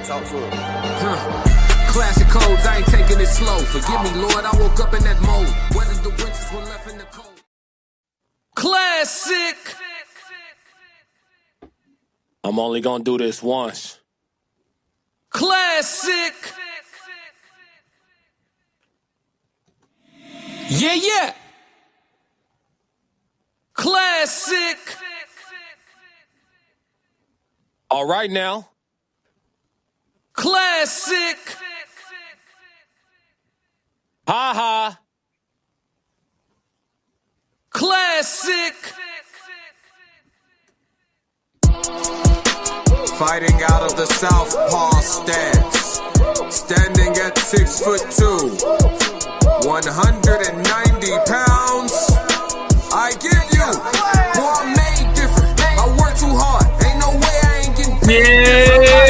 Talk to it. Classic codes, I ain't taking it slow. Forgive me, Lord, I woke up in that mode. Whether the winters were left in the cold. Classic. I'm only gonna do this once. Classic. Yeah. Classic. All right now. Classic. Ha ha. Classic. Fighting out of the southpaw stance, standing at 6'2", 190 pounds. I give you, boy, I'm made different. I work too hard. Ain't no way I ain't getting paid.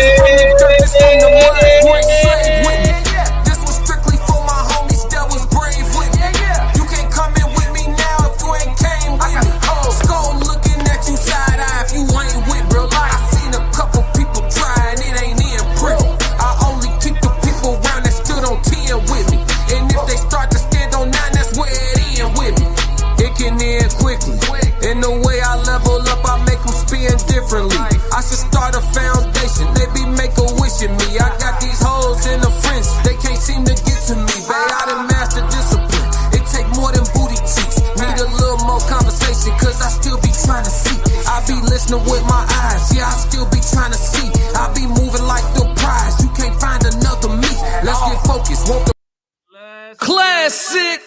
This was strictly for my homies that was brave with me. You can't come in with me now if you ain't came with me. Skull looking at you side eye if you ain't with real life. I seen a couple people try and it ain't in pretty. I only keep the people around that stood on 10 with me. And if they start to stand on 9, that's where it end with me. It can end quickly. In the way I level up, I make them spin differently. I should start a foundation, maybe make a wish in me. I got these hoes in the fringe, they can't seem to get to me. Babe, I done mastered discipline. It take more than booty cheeks. Need a little more conversation, cause I still be trying to see. I be listening with my eyes, yeah, I still be trying to see. I be moving like the prize, you can't find another me. Let's get focused, won't the Classic.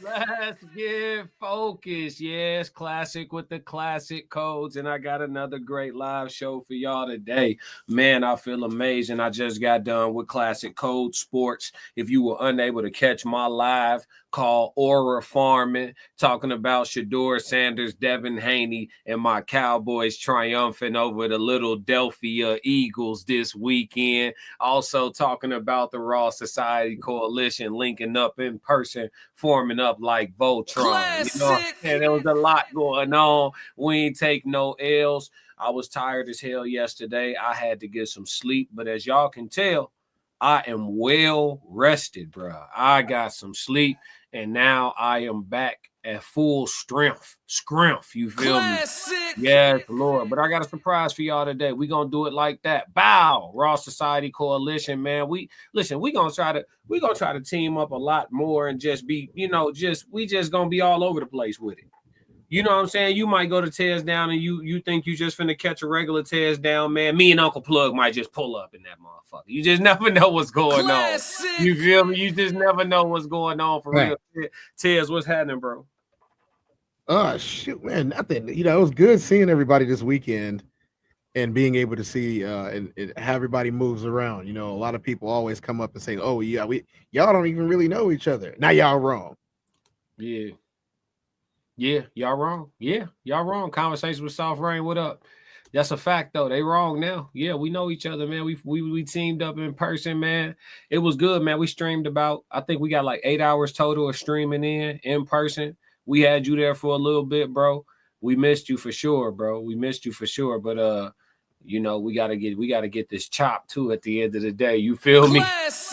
Let's get focused. Yes, classic with the classic codes. And I got another great live show for y'all today. Man, I feel amazing. I just got done with Classic Code Sports. If you were unable to catch my live call Aura Farming, talking about Shador Sanders, Devin Haney, and my Cowboys triumphant over the Philadelphia Eagles this weekend. Also talking about the Raw Society Coalition linking up in person, forming up like Voltron. Classic. You know, and there was a lot going on. We ain't take no L's. I was tired as hell yesterday. I had to get some sleep, but as y'all can tell, I am well rested, bro. I got some sleep, and now I am back at full strength. You feel Classic. me? Yes, Lord. But I got a surprise for y'all today. We gonna do it like that. Bow, Raw Society Coalition, man. We gonna try to team up a lot more and just be, we just gonna be all over the place with it. You know what I'm saying? You might go to tears down and you think you just finna catch a regular tears down, man. Me and Uncle Plug might just pull up in that motherfucker. You just never know what's going Classic. on. You feel me? You just never know what's going on for real. Tears, what's happening, bro? Oh, shoot, man. Nothing. It was good seeing everybody this weekend and being able to see and how everybody moves around. A lot of people always come up and say, oh, yeah, y'all don't even really know each other. Now y'all wrong. Yeah, y'all wrong. Yeah, y'all wrong. Conversation with Soft Rain, what up? That's a fact, though. They wrong now. Yeah, we know each other, man. We teamed up in person, man. It was good, man. We streamed I think we got like 8 hours total of streaming in person. We had you there for a little bit, bro. We missed you for sure, bro. But we gotta get this chop too at the end of the day. You feel me?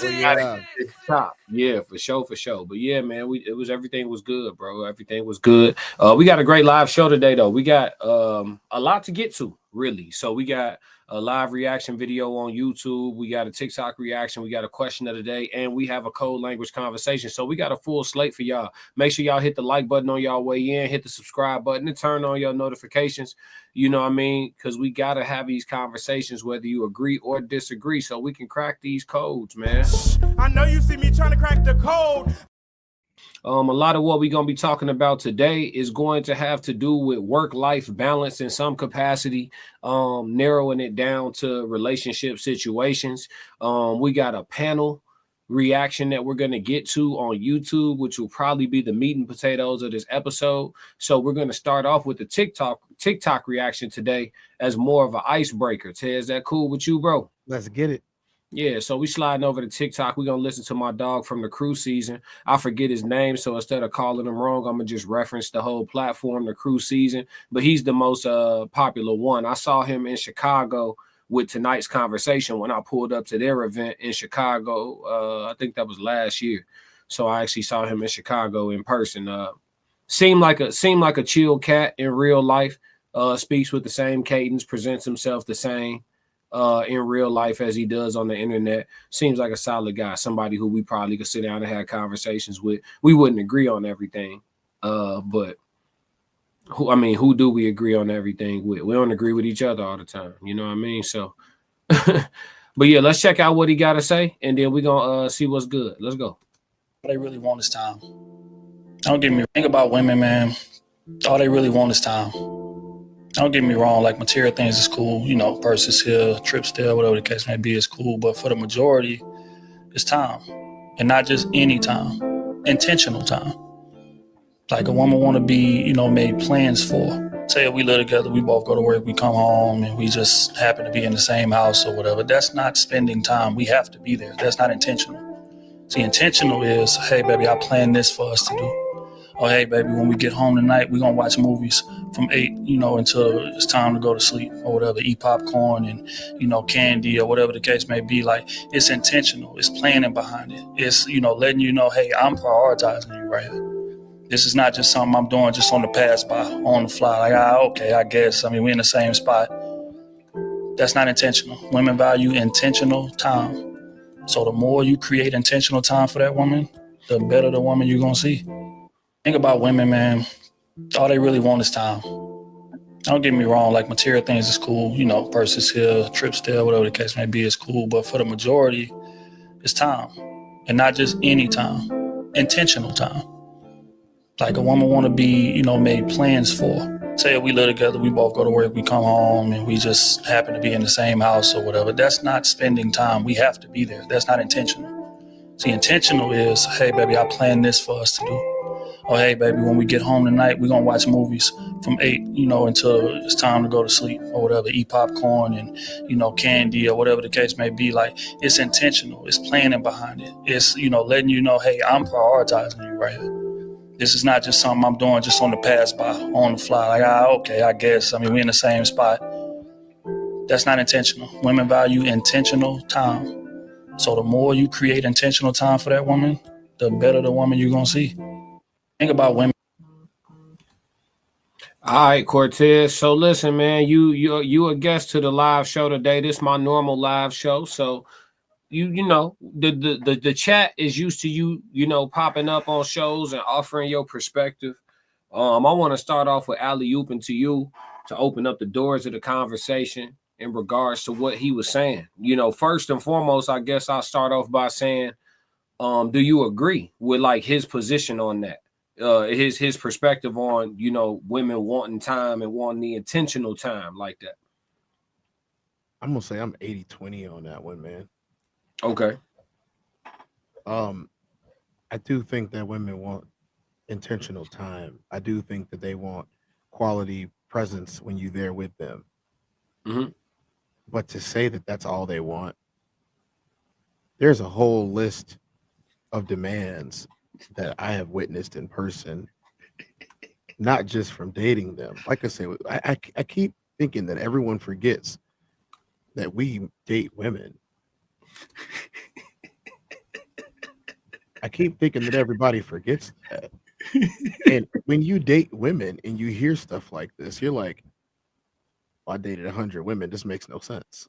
We gotta get this chop. Yeah, for sure. But yeah, man, everything was good, bro. Everything was good. We got a great live show today, though. We got a lot to get to, really. So we got a live reaction video on YouTube. We got a TikTok reaction. We got a question of the day, and we have a code language conversation. So we got a full slate for y'all. Make sure y'all hit the like button on y'all way in, hit the subscribe button, and turn on your notifications. You know what I mean? Because we got to have these conversations, whether you agree or disagree, so we can crack these codes, man. I know you see me trying to crack the code. A lot of what we're going to be talking about today is going to have to do with work-life balance in some capacity, narrowing it down to relationship situations. We got a panel reaction that we're going to get to on YouTube, which will probably be the meat and potatoes of this episode. So we're going to start off with the TikTok reaction today as more of an icebreaker. Ted, is that cool with you, bro? Let's get it. Yeah, so we sliding over to TikTok. We're going to listen to my dog from the Crew season. I forget his name, so instead of calling him wrong, I'm going to just reference the whole platform, the Crew season. But he's the most popular one. I saw him in Chicago with tonight's conversation when I pulled up to their event in Chicago. I think that was last year. So I actually saw him in Chicago in person. Seemed like a chill cat in real life. Speaks with the same cadence, presents himself the same in real life as he does on the internet. Seems like a solid guy, somebody who we probably could sit down and have conversations with. We wouldn't agree on everything, but who do we agree on everything with? We don't agree with each other all the time. You know what I mean? So, but yeah, let's check out what he got to say, and then we're going to see what's good. Let's go. All they really want is time. Don't get me wrong. Think about women, man. All they really want is time. Don't get me wrong. Like, material things is cool. You know, purses here, trips there, whatever the case may be is cool. But for the majority, it's time. And not just any time. Intentional time. Like, a woman want to be, you know, made plans for. Say we live together, we both go to work, we come home, and we just happen to be in the same house or whatever. That's not spending time. We have to be there. That's not intentional. See, intentional is, hey, baby, I planned this for us to do. Or, hey, baby, when we get home tonight, we're going to watch movies from 8, you know, until it's time to go to sleep or whatever, eat popcorn and, you know, candy or whatever the case may be. Like, it's intentional. It's planning behind it. It's, you know, letting you know, hey, I'm prioritizing you right here. This is not just something I'm doing just on the pass by, on the fly. Like, okay, I guess. I mean, we're in the same spot. That's not intentional. Women value intentional time. So the more you create intentional time for that woman, the better the woman you're going to see. Think about women, man. All they really want is time. Don't get me wrong. Like, material things is cool. You know, purses here, trips there, whatever the case may be is cool. But for the majority, it's time. And not just any time. Intentional time. Like, a woman want to be, you know, made plans for. Say we live together, we both go to work, we come home, and we just happen to be in the same house or whatever. That's not spending time. We have to be there. That's not intentional. See, intentional is, hey, baby, I planned this for us to do. Or, hey, baby, when we get home tonight, we're going to watch movies from 8, you know, until it's time to go to sleep or whatever, eat popcorn and, you know, candy or whatever the case may be. Like, it's intentional. It's planning behind it. It's, you know, letting you know, hey, I'm prioritizing you right here. This is not just something I'm doing just on the pass by, on the fly. Like, okay, I guess. I mean, we're in the same spot. That's not intentional. Women value intentional time. So the more you create intentional time for that woman, the better the woman you're going to see. Think about women. All right, Cortez. So listen, man, you a guest to the live show today. This is my normal live show. So you know, the chat is used to you know, popping up on shows and offering your perspective. I want to start off with alley-ooping to you to open up the doors of the conversation in regards to what he was saying. You know, first and foremost, I guess I'll start off by saying, do you agree with like his position on that? His perspective on, you know, women wanting time and wanting the intentional time like that. I'm gonna say I'm 80-20 on that one, man. Okay. I do think that women want intentional time. I do think that they want quality presence when you're there with them. Mm-hmm. But to say that that's all they want, there's a whole list of demands that I have witnessed in person, not just from dating them. Like I say, I keep thinking that everyone forgets that we date women. I keep thinking that everybody forgets that. And when you date women and you hear stuff like this, you're like, well, I dated 100 women. This makes no sense.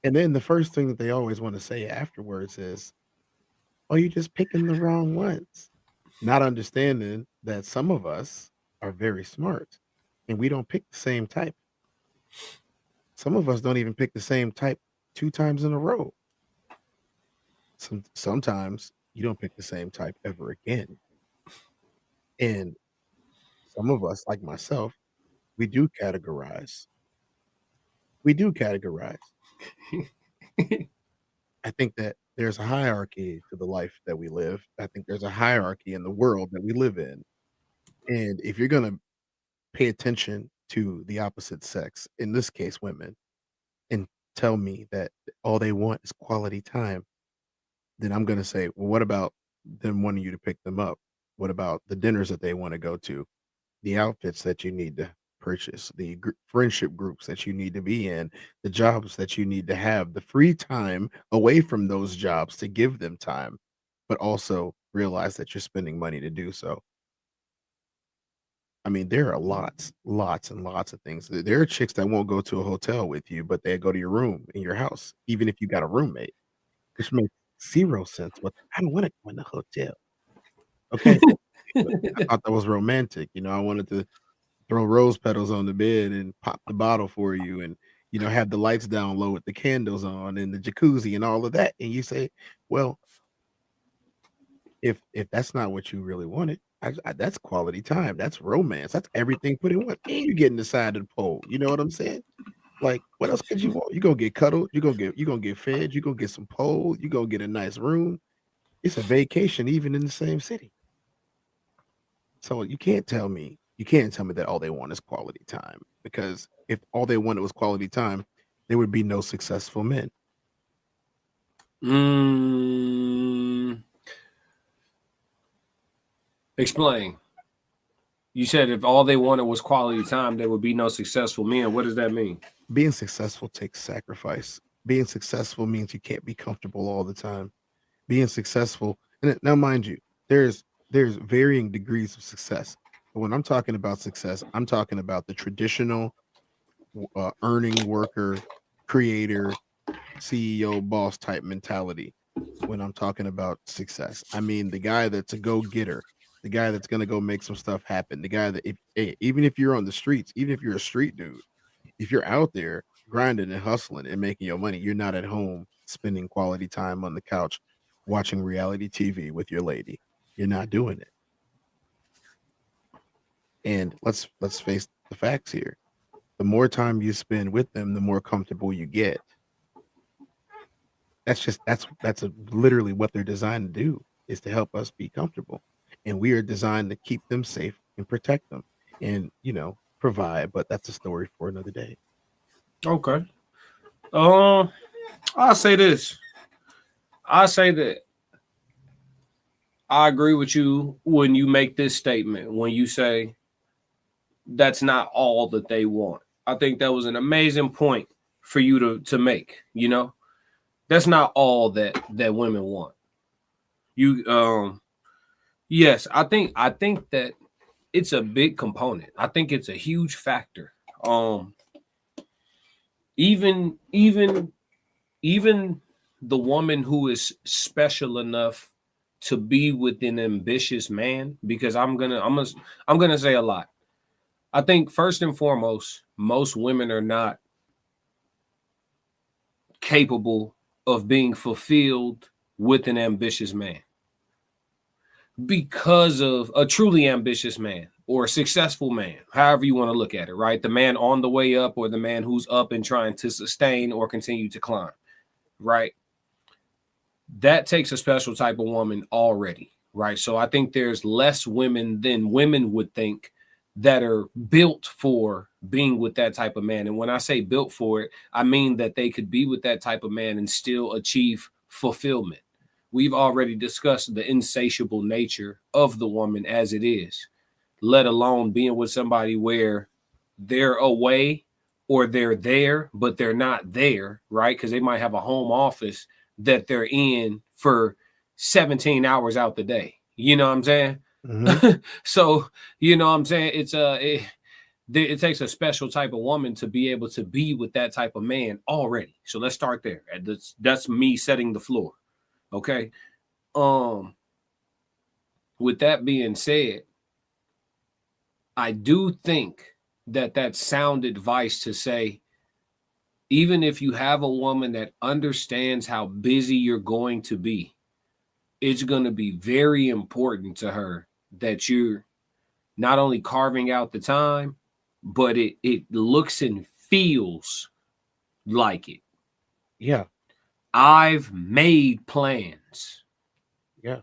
And then the first thing that they always want to say afterwards is, oh, you're just picking the wrong ones. Not understanding that some of us are very smart and we don't pick the same type. Some of us don't even pick the same type 2 times in a row. Sometimes you don't pick the same type ever again. And some of us, like myself, we do categorize. We do categorize. I think that there's a hierarchy to the life that we live. I think there's a hierarchy in the world that we live in. And if you're going to pay attention to the opposite sex, in this case, women, and tell me that all they want is quality time, then I'm going to say, well, what about them wanting you to pick them up? What about the dinners that they want to go to? The outfits that you need to purchase, the friendship groups that you need to be in, the jobs that you need to have, the free time away from those jobs to give them time, but also realize that you're spending money to do so. I mean, there are lots and lots of things. There are chicks that won't go to a hotel with you, but they go to your room in your house, even if you got a roommate, which makes zero sense. But I don't want to go in the hotel. Okay. But I thought that was romantic. I wanted to throw rose petals on the bed and pop the bottle for you and, have the lights down low with the candles on and the jacuzzi and all of that. And you say, well, if that's not what you really wanted, that's quality time. That's romance. That's everything put in one. And you're getting the side of the pole. You know what I'm saying? Like, what else could you want? You're gonna get cuddled, you're gonna get fed, you're gonna get some pole, you're gonna get a nice room. It's a vacation, even in the same city. So you can't tell me that all they want is quality time, because if all they wanted was quality time, there would be no successful men. Explain. You said if all they wanted was quality time, there would be no successful men. What does that mean? Being successful takes sacrifice. Being successful means you can't be comfortable all the time. Being successful, and now mind you, there's varying degrees of success. But when I'm talking about success, I'm talking about the traditional earning worker, creator, CEO, boss type mentality. When I'm talking about success, I mean the guy that's a go-getter, the guy that's gonna go make some stuff happen, the guy that even if you're on the streets, even if you're a street dude, if you're out there grinding and hustling and making your money, you're not at home spending quality time on the couch watching reality TV with your lady. You're not doing it. And let's face the facts here. The more time you spend with them, the more comfortable you get. Literally what they're designed to do, is to help us be comfortable. And we are designed to keep them safe and protect them and, provide, but that's a story for another day. Okay. I'll say this. I say that I agree with you when you make this statement, when you say that's not all that they want. I think that was an amazing point for you to make. That's not all that women want. Yes, I think that it's a big component. I think it's a huge factor. Even the woman who is special enough to be with an ambitious man, because I'm gonna say a lot. I think first and foremost, most women are not capable of being fulfilled with an ambitious man, because of a truly ambitious man or a successful man, however you want to look at it, right? The man on the way up, or the man who's up and trying to sustain or continue to climb, right? That takes a special type of woman already, right? So I think there's less women than women would think that are built for being with that type of man. And when I say built for it, I mean that they could be with that type of man and still achieve fulfillment. We've already discussed the insatiable nature of the woman as it is, let alone being with somebody where they're away or they're there, but they're not there, right? Because they might have a home office that they're in for 17 hours out the day. You know what I'm saying? Mhm. So, you know what I'm saying? It takes a special type of woman to be able to be with that type of man already. So let's start there. That's me setting the floor. Okay. With that being said, I do think that that's sound advice to say, even if you have a woman that understands how busy you're going to be, it's going to be very important to her that you're not only carving out the time, but it looks and feels like it. Yeah. I've made plans Yeah.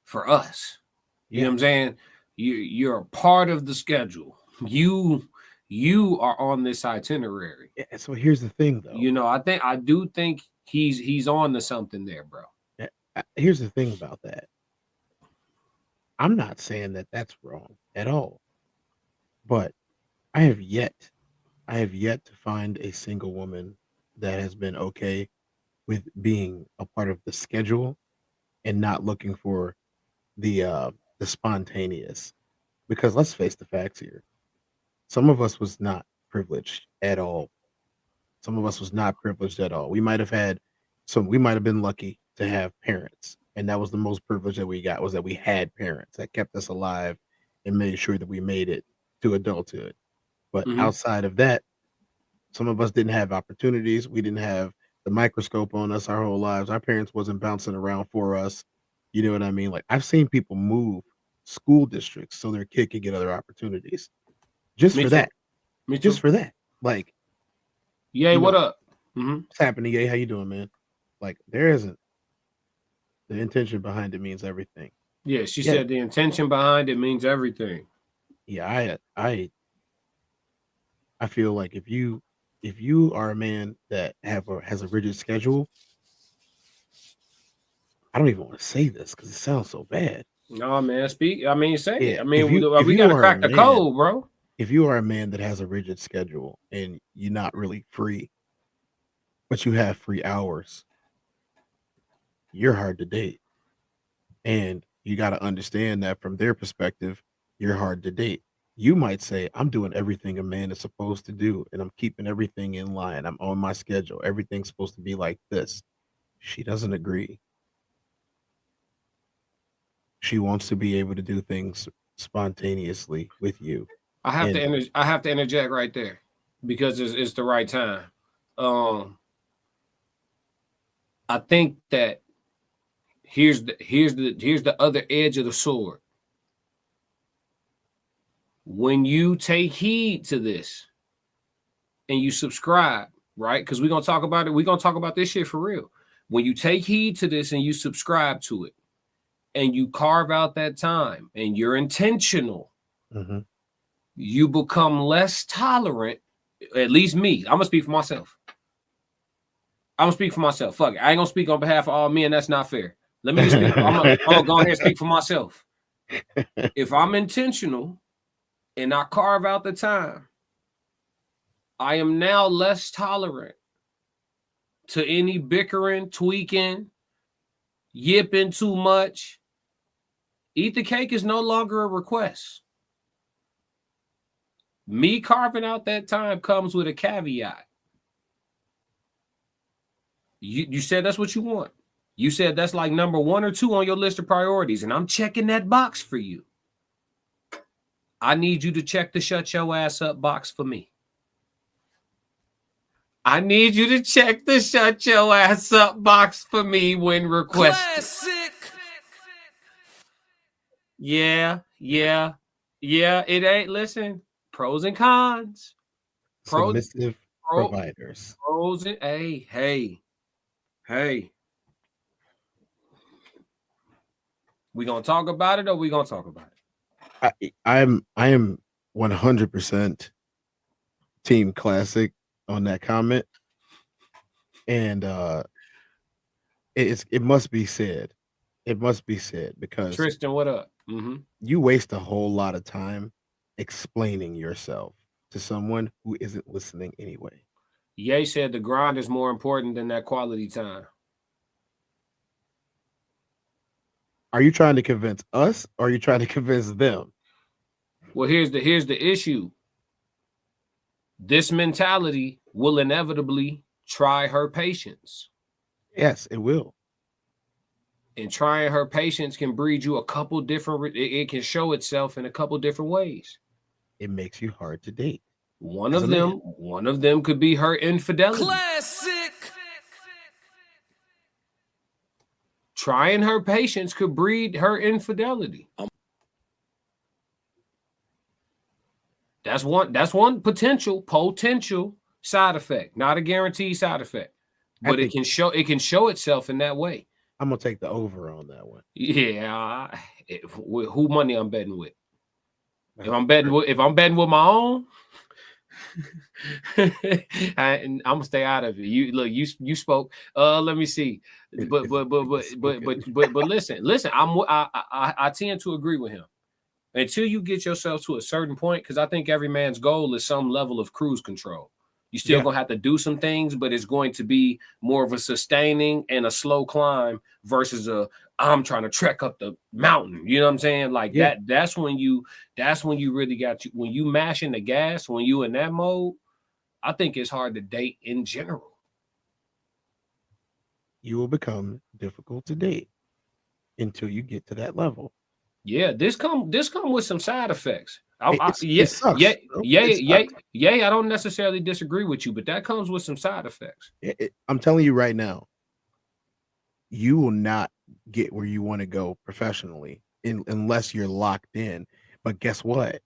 for us. You know what I'm saying? You're a part of the schedule. You are on this itinerary. Yeah. So here's the thing, though. I do think he's on to something there, bro. Here's the thing about that. I'm not saying that that's wrong at all, but I have yet to find a single woman that has been okay with being a part of the schedule and not looking for the spontaneous. Because let's face the facts here. Some of us was not privileged at all. Some of us was not privileged at all. We might have had we might have been lucky to have parents. And that was the most privilege that we got, was that we had parents that kept us alive and made sure that we made it to adulthood. But Mhm. outside of that, some of us didn't have opportunities. We didn't have the microscope on us our whole lives. Our parents wasn't bouncing around for us. You know what I mean? Like, I've seen people move school districts so their kid could get other opportunities. Just Me for too. that. Me Just too. for that. Like, Yay, you what know, up? Mhm. what's happening? Yay, how you doing, man? Like, there isn't the intention behind it means everything. Yeah, she Yeah, said the intention behind it means everything. yeah. I feel like if you are a man that has a rigid schedule, I don't even want to say this because it sounds so bad. No, man, speak. I mean, say Yeah, it. I mean, if we you got to are a crack the man, code, bro. if you are a man that has a rigid schedule and you're not really free, but you have free hours, you're hard to date. And you got to understand that from their perspective, you're hard to date. You might say, I'm doing everything a man is supposed to do, and I'm keeping everything in line. I'm on my schedule. Everything's supposed to be like this. She doesn't agree. She wants to be able to do things spontaneously with you. I have And to I have to interject right there because it's the right time. I think that here's the other edge of the sword. When you take heed to this and you subscribe, right? Because we're gonna talk about it. We're gonna talk about this shit for real. When you take heed to this and you subscribe to it and you carve out that time and you're intentional, mhm. you become less tolerant. At least me. I'm gonna speak for myself. I'm gonna speak for myself. Fuck it. I ain't gonna speak on behalf of all men. That's not fair. Let me just speak. I'm gonna go ahead and speak for myself. If I'm intentional and I carve out the time, I am now less tolerant to any bickering, tweaking, yipping too much. Eat the cake is no longer a request. Me carving out that time comes with a caveat. You said that's what you want. You said that's like number 1 or 2 on your list of priorities, and I'm checking that box for you. I need you to check the shut your ass up box for me. I need you to check the shut your ass up box for me when requested. Classic. Yeah. It ain't. Listen, pros and cons. Submissive providers. Pros and hey. We gonna talk about it or we gonna talk about it? I am 100% team classic on that comment. And it must be said. It must be said because Tristan, what up? Mm-hmm. you waste a whole lot of time explaining yourself to someone who isn't listening anyway. Ye said the grind is more important than that quality time. Are you trying to convince us or are you trying to convince them? Well, here's the issue. This mentality will inevitably try her patience. Yes, it will. And trying her patience can breed you a couple different, it can show itself in a couple different ways. It makes you hard to date. One of them could be her infidelity. Classic. Trying her patience could breed her infidelity. That's one potential side effect, not a guaranteed side effect, but it can show itself in that way. I'm gonna take the over on that one. Yeah, who money I'm betting with? If I'm betting with my own, I'm gonna stay out of it. You spoke. Let me see. But listen. I tend to agree with him. until you get yourself to a certain point, because I think every man's goal is some level of cruise control. You still gonna have to do some things, but it's going to be more of a sustaining and a slow climb versus I'm trying to trek up the mountain. You know what I'm saying? Like that's when you really got you when you mashing the gas, when you in that mode. I think it's hard to date in general. You will become difficult to date until you get to that level. Yeah, this come with some side effects. It sucks, I don't necessarily disagree with you, but that comes with some side effects. I'm telling you right now, you will not get where you want to go professionally unless you're locked in. But guess what?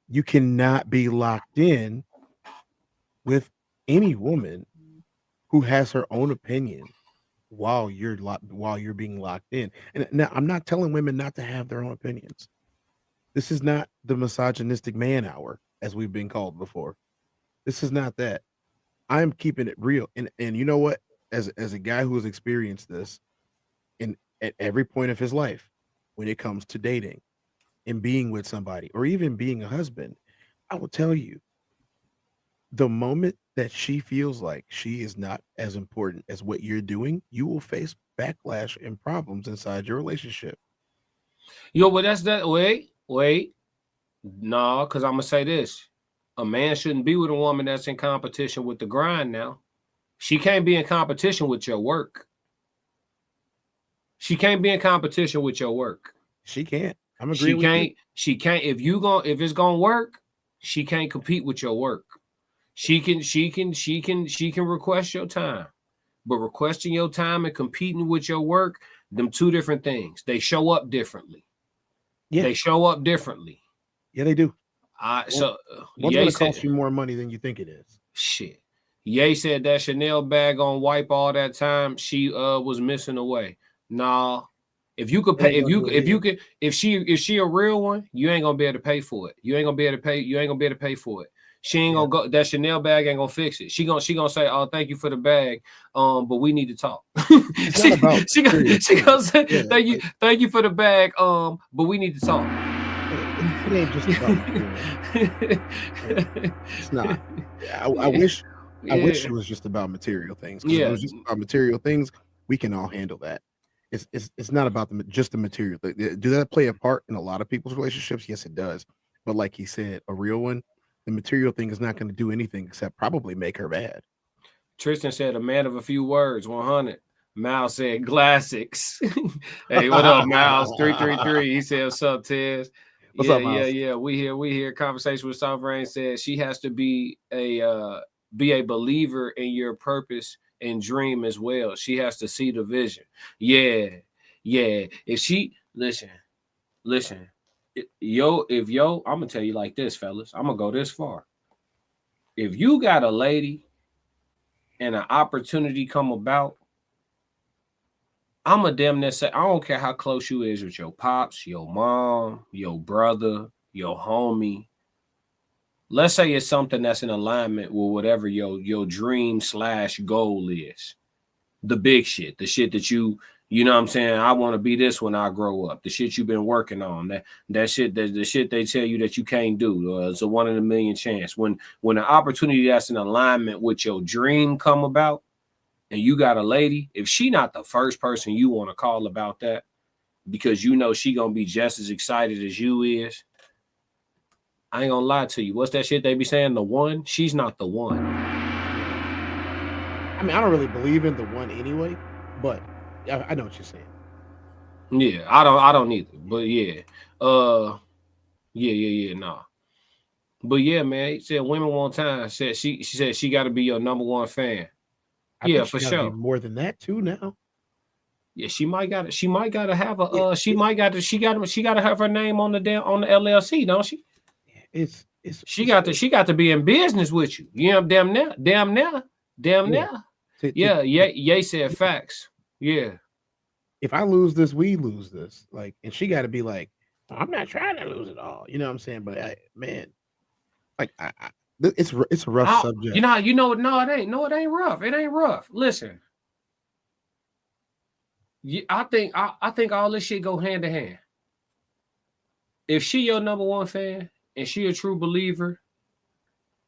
You cannot be locked in with any woman who has her own opinion while you're being locked in. And now I'm not telling women not to have their own opinions. This is not the misogynistic man hour, as we've been called before. This is not that. I'm keeping it real. And you know what? As a guy who has experienced this at every point of his life, when it comes to dating and being with somebody or even being a husband, I will tell you, the moment that she feels like she is not as important as what you're doing, you will face backlash and problems inside your relationship. Yo, but that's that. Wait. No, because I'm going to say this. A man shouldn't be with a woman that's in competition with the grind now. She can't be in competition with your work. She can't be in competition with your work. She can't. I'm agreeing with you. She can't. If it's gonna work, she can't compete with your work. She can request your time, but requesting your time and competing with your work, them two different things. They show up differently. Yeah. They show up differently. Yeah, they do. One's gonna cost you more money than you think it is. Shit. Ye said that Chanel bag on wipe all that time. She was missing away. Nah. If you could pay, if she a real one, you ain't gonna be able to pay for it. You ain't gonna be able to pay for it. She ain't gonna go. That Chanel bag ain't gonna fix it. She gonna say, "Oh, thank you for the bag, but we need to talk." she gonna say, "Thank you for the bag, but we need to talk." It ain't just about it's not. I wish it was just about material things. If it was just about material things, we can all handle that. It's not about just the material. Do that play a part in a lot of people's relationships? Yes, it does. But like he said, a real one, the material thing is not going to do anything except probably make her bad. Tristan said, "A man of a few words, 100." Miles said, "Classics." Hey, what up, Miles? 333. He said, "What's up, Tez?" What's up, Miles? Yeah. We here. Conversation with Soft Rain said she has to be a believer in your purpose and dream as well. She has to see the vision. Yeah. If she listen, I'm gonna tell you like this, fellas. I'm gonna go this far. If you got a lady and an opportunity come about, I'm a damn near say, I don't care how close you is with your pops, your mom, your brother, your homie. Let's say it's something that's in alignment with whatever your dream / goal is. The big shit, the shit that you know what I'm saying? I want to be this when I grow up. The shit you've been working on, the shit they tell you that you can't do. It's a 1 in a million chance. When an opportunity that's in alignment with your dream come about, and you got a lady, if she not the first person you want to call about that, because you know she gonna be just as excited as you is, I ain't gonna lie to you. What's that shit they be saying? The one? She's not the one. I mean, I don't really believe in the one anyway, but I know what you're saying. Yeah, I don't either. But yeah. Nah. But yeah, man, he said women want time. She said she gotta be your number one fan. Yeah, for sure. More than that too now. Yeah, she might got to have a she got to have her name on the LLC, don't she? She got to be in business with you. You know, damn now. Yeah, said facts. Yeah. If I lose this, we lose this. Like, and she got to be like, I'm not trying to lose it all. You know what I'm saying? But man, like it's a rough subject. No, it ain't. No, it ain't rough. It ain't rough. Listen, I think all this shit go hand to hand. if she your number one fan and she a true believer,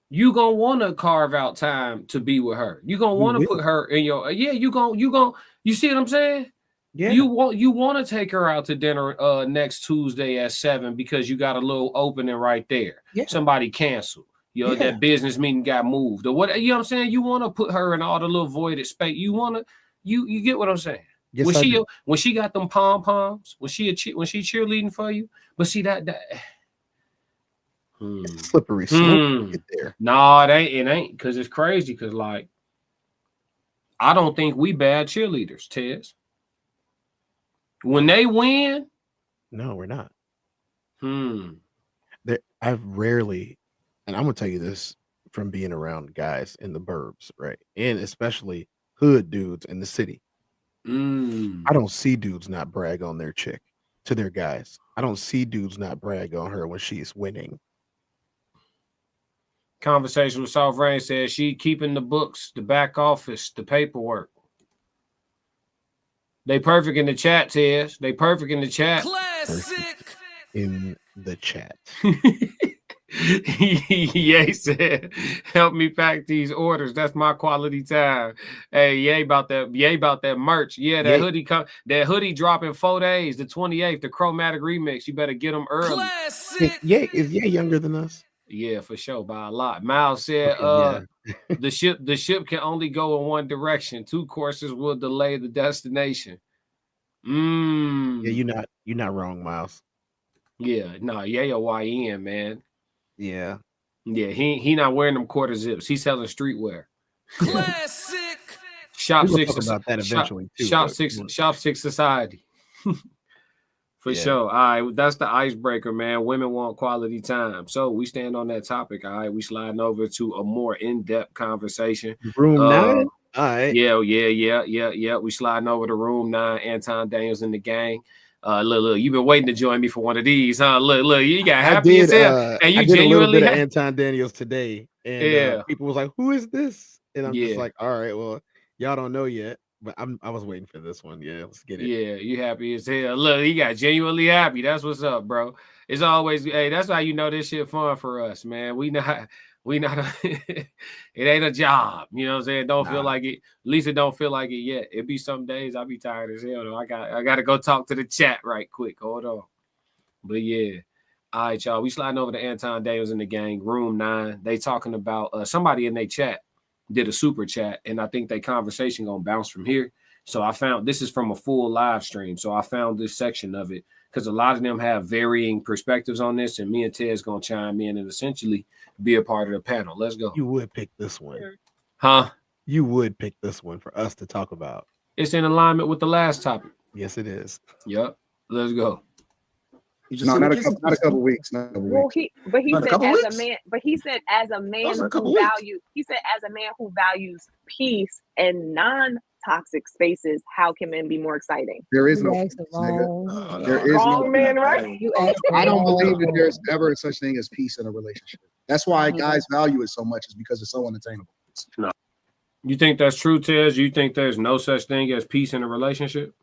you gonna want to carve out time to be with her. You gonna want to put her in your you see what I'm saying? Yeah. You want to take her out to dinner next Tuesday at 7 because you got a little opening right there. Yeah. Somebody canceled. That business meeting got moved or what, you know what I'm saying? You want to put her in all the little voided space. You want to you get what I'm saying? Yes, when she got them pom-poms, when she cheerleading for you, but see that it's a slippery slope to get there. No, it ain't because it's crazy because like I don't think we bad cheerleaders, Tez. When they win, no, we're not. I've rarely, and I'm gonna tell you this from being around guys in the burbs, right, and especially hood dudes in the city. I don't see dudes not brag on their chick to their guys. I don't see dudes not brag on her when she's winning. Conversation with South Rain says she keeping the books, the back office, the paperwork. They perfect in the chat, Tez. They perfect in the chat. Classic. In the chat. Ye said, help me pack these orders. That's my quality time. Hey, yay about that merch. Yeah, that hoodie drop in 4 days, the 28th, the chromatic remix. You better get them early. Classic. Is Ye younger than us? Yeah, for sure, by a lot. Miles said, the ship can only go in one direction. 2 courses will delay the destination. Yeah, you're not wrong, Miles. Yeah, no, YN, man. Yeah. Yeah, he not wearing them quarter zips. He's selling streetwear. Classic. Shop We'll six talk about that eventually too. Shop six society. For sure. All right, that's the icebreaker, man. Women want quality time. So we stand on that topic. All right, we sliding over to a more in-depth conversation. Room 9. All right. Yeah. We sliding over to room 9. Anton Daniels and the gang. Look, you've been waiting to join me for one of these, huh? Look, you got happy as hell. And you I did genuinely a little bit of Anton Daniels today, and people was like, "Who is this?" And I'm just like, "All right, well, y'all don't know yet, but I was waiting for this one. Yeah, let's get it." Yeah, you happy as hell. Look, you got genuinely happy. That's what's up, bro. It's always, hey, that's how you know this shit fun for us, man. We not it ain't a job, you know what I'm saying? Don't feel like it. At least it don't feel like it yet. It be some days I be tired as hell though. I gotta go talk to the chat right quick. Hold on. But yeah. All right, y'all. We sliding over to Anton Daniels in the gang, room 9. They talking about somebody in their chat did a super chat, and I think their conversation gonna bounce from here. So I found this is from a full live stream. So I found this section of it because a lot of them have varying perspectives on this, and me and Ted's gonna chime in and essentially be a part of the panel. Let's go. You would pick this one, huh? You would pick this one for us to talk about. It's in alignment with the last topic. Yes, it is. Yep. Let's go. Not a couple weeks. Well, he said as a man, but he said as a man who values peace and non-toxic spaces, how can men be more exciting? There is no man, right? I don't believe that there's ever such thing as peace in a relationship. That's why guys value it so much, is because it's so unattainable. No. You think that's true, Tez? You think there's no such thing as peace in a relationship?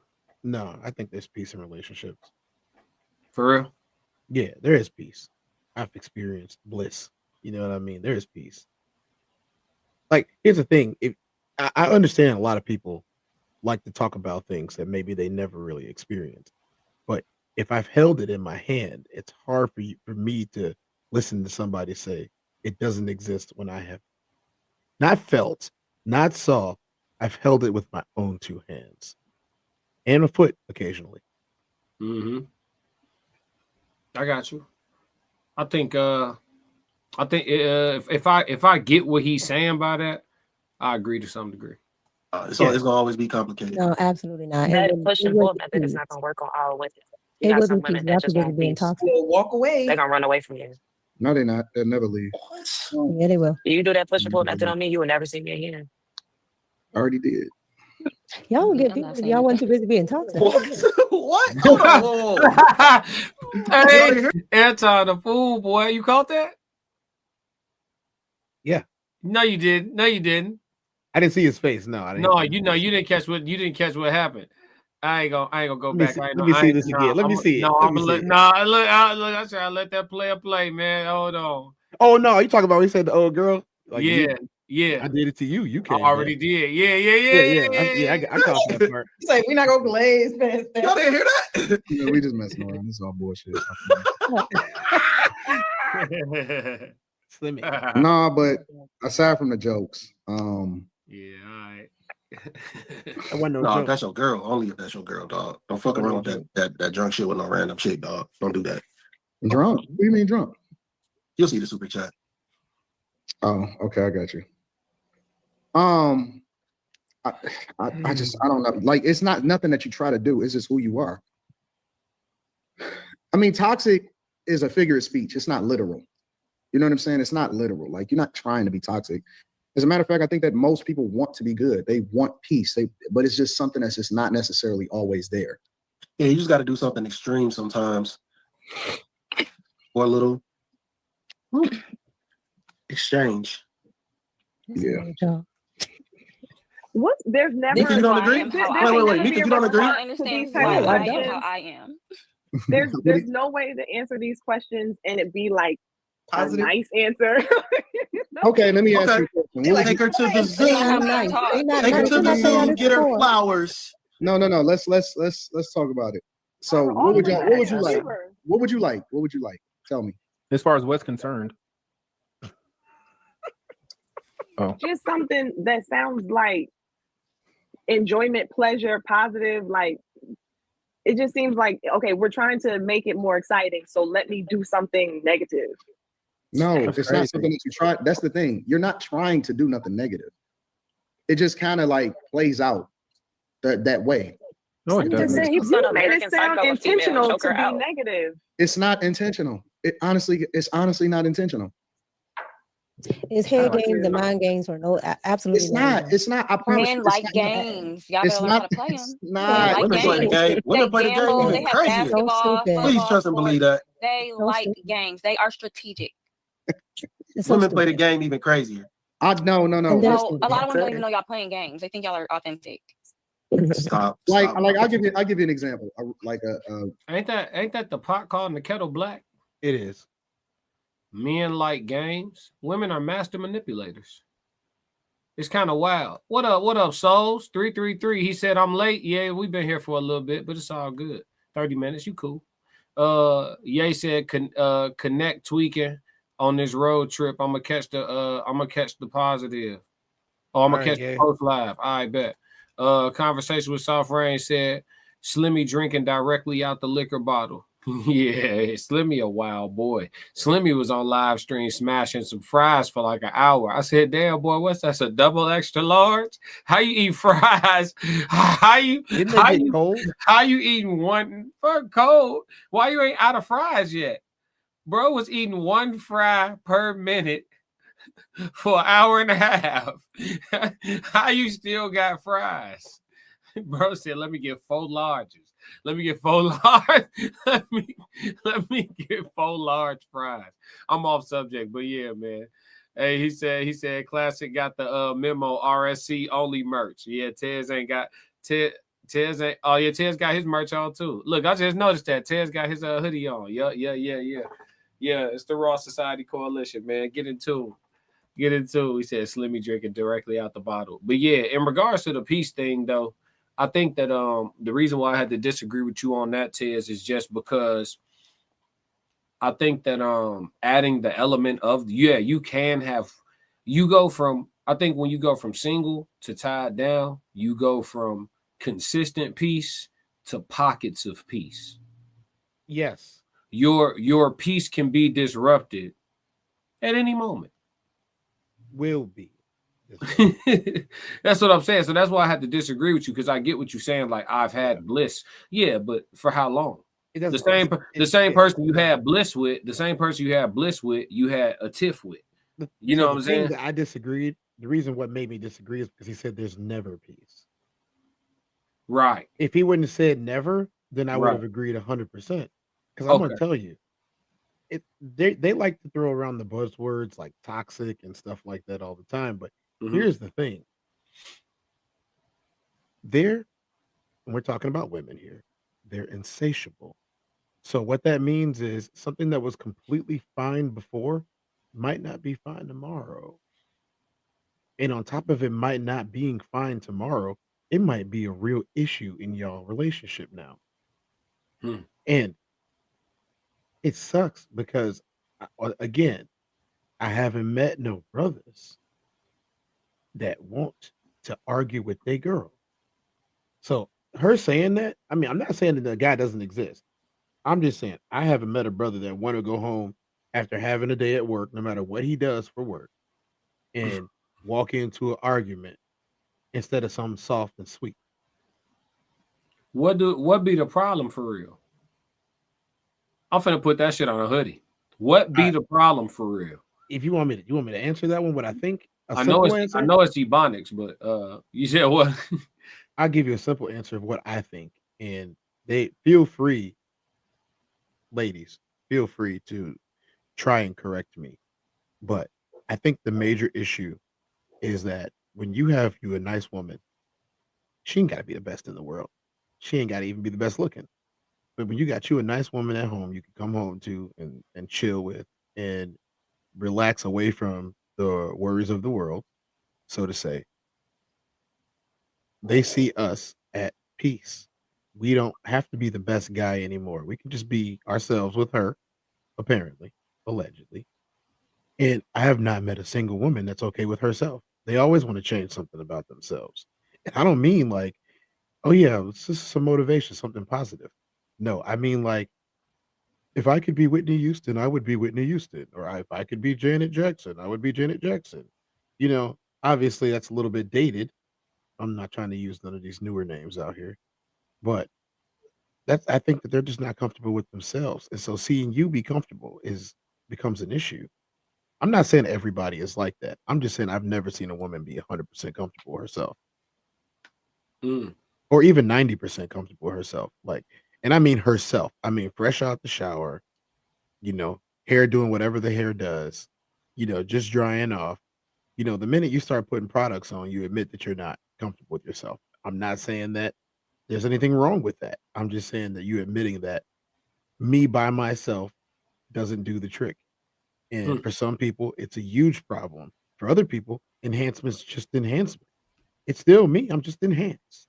No, I think there's peace in relationships. For real? Yeah, there is peace. I've experienced bliss. You know what I mean? There is peace. Like, here's the thing. If I understand a lot of people like to talk about things that maybe they never really experienced. But if I've held it in my hand, it's hard for me to listen to somebody say it doesn't exist when I have not felt, not saw. I've held it with my own 2 hands and a foot occasionally. Mm-hmm. I got you. I think if I get what he's saying by that, I agree to some degree. It's gonna always be complicated. No, absolutely not. That push and pull method is not gonna work on all women. You got some women that just won't be walk away. They're gonna run away from you. No, they're not. They'll never leave. Yeah, they will. You do that push and pull method on me, you will never see me again. I already did. Y'all would get deep if y'all wasn't too busy being toxic. What? Hey, Anton, the fool, boy. You caught that? Yeah. No, you didn't. No, you didn't. I didn't see his face. No, I didn't. No, you didn't catch what happened. I ain't gonna go Let me back. see, I ain't let know. me I see ain't, this nah, again. Let me see it. no, Let I'm me gonna see let. it. Nah, look. I try to let that player play, man. Hold on. Oh no, you talking about? He said the old girl. Like Yeah, yeah. I did it to you. You I came already back. did. I caught that part. He's like, we're not gonna glaze past that. Y'all didn't hear that? You know, we just messing around. This is all bullshit. Slimmy. Nah, but aside from the jokes, yeah, all right. That wasn't no No, if joke. that's your girl. Only if that's your girl, dog. Don't fuck Wasn't around no with that drunk shit with no random chick, dog. Don't do that. drunk. What do you mean drunk? You'll see the super chat. Oh, okay, I got you. I just I don't know. Like, it's not nothing that you try to do. It's just who you are. I mean, toxic is a figure of speech. It's not literal. You know what I'm saying? It's not literal. Like, you're not trying to be toxic. As a matter of fact, I think that most people want to be good. They want peace. But it's just something that's just not necessarily always there. Yeah, you just got to do something extreme sometimes, or a little exchange. Yeah. What? There's never. Nikki, you don't agree? Wait. Nikki, you don't agree? I understand why I am how I am. There's no way to answer these questions and it be like positive. A nice answer. Okay, let me ask you a question. Take her to the zoo. Take her to the zoo. Get her flowers. No. Let's talk about it. So, what would you like? What would you like? What would you like? Tell me. As far as what's concerned. Just something that sounds like enjoyment, pleasure, positive. Like, it just seems like, okay, we're trying to make it more exciting, so let me do something negative. No, it's not something that you try. That's the thing. You're not trying to do nothing negative. It just kind of like plays out that way. No, it doesn't. You made it sound intentional to be negative. It's not intentional. It's honestly not intentional. It's head games and mind games or no, absolutely not. It's not. I promise. Men like games. Y'all better learn how to play them. Not. Women play the game. Women play the game even crazier. Please trust and believe that. They like games. They are strategic. Women play the game even crazier. No. No, a lot of women don't even know y'all playing games. They think y'all are authentic. Stop. Like I'll give you an example. Ain't that the pot calling the kettle black? It is. Men like games. Women are master manipulators. It's kind of wild. What up, Souls? 333. He said, I'm late. Yeah, we've been here for a little bit, but it's all good. 30 minutes. You cool. Ye said, connect tweaking on this road trip. I'm gonna catch the positive. Oh, I'm gonna catch the post live. I bet. Conversation with Soft Rain said, Slimmy drinking directly out the liquor bottle. Yeah, Slimmy a wild boy. Slimmy was on live stream smashing some fries for like an hour. I said, damn boy, what's that? A double extra large? How you eat fries? How you eating one for cold? Why you ain't out of fries yet? Bro was eating one fry per minute for an hour and a half. How you still got fries? Bro said, let me get 4 larges. Let me get 4 large. let me get 4 large fries. I'm off subject, but yeah, man. Hey, he said Classic got the memo RSC only merch. Yeah, Tez ain't got Tez ain't. Oh yeah, Tez got his merch on too. Look, I just noticed that Tez got his hoodie on. Yeah. Yeah, it's the Raw Society Coalition, man. Get into. He said Slimmy drinking directly out the bottle. But yeah, in regards to the peace thing though, I think that the reason why I had to disagree with you on that, Tez, is just because I think that adding the element of you can have I think when you go from single to tied down, you go from consistent peace to pockets of peace. Yes. Your peace can be disrupted at any moment. Will be. That's what I'm saying. So that's why I had to disagree with you, because I get what you're saying. Like, I've had bliss. Yeah, but for how long? The same person you had bliss with, you had a tiff with. You know what I'm saying? I disagreed. The reason what made me disagree is because he said there's never peace. Right. If he wouldn't have said never, then I would have agreed 100%. Because I'm going to tell you, they like to throw around the buzzwords like toxic and stuff like that all the time. But here's the thing. and we're talking about women here, they're insatiable. So what that means is something that was completely fine before might not be fine tomorrow. And on top of it might not being fine tomorrow, it might be a real issue in y'all relationship now. Hmm. And it sucks because again, I haven't met no brothers that want to argue with their girl. So her saying that, I mean, I'm not saying that the guy doesn't exist. I'm just saying I haven't met a brother that want to go home after having a day at work, no matter what he does for work, and walk into an argument instead of something soft and sweet. What be the problem for real? I'm finna put that shit on a hoodie. What be the problem for real? If you want me to answer that one, what I think I know it's Ebonics, but you said what? I'll give you a simple answer of what I think, and they feel free, ladies, feel free to try and correct me. But I think the major issue is that when you have a nice woman, she ain't got to be the best in the world. She ain't got to even be the best looking. But when you got you a nice woman at home, you can come home to and chill with and relax away from the worries of the world, so to say. They see us at peace. We don't have to be the best guy anymore. We can just be ourselves with her, apparently, allegedly. And I have not met a single woman that's okay with herself. They always want to change something about themselves. And I don't mean like, oh yeah, this is some motivation, something positive. No, I mean like, if I could be Whitney Houston, I would be Whitney Houston. Or if I could be Janet Jackson, I would be Janet Jackson. You know, obviously that's a little bit dated. I'm not trying to use none of these newer names out here, but I think that they're just not comfortable with themselves. And so seeing you be comfortable becomes an issue. I'm not saying everybody is like that. I'm just saying I've never seen a woman be 100% comfortable herself. Or even 90% comfortable herself. Like, and I mean herself. I mean fresh out the shower, hair doing whatever the hair does, just drying off. The minute you start putting products on, you admit that you're not comfortable with yourself. I'm not saying that there's anything wrong with that. I'm just saying that you admitting that me by myself doesn't do the trick. And for some people, it's a huge problem. For other people, enhancement's just enhancement. It's still me. I'm just enhanced.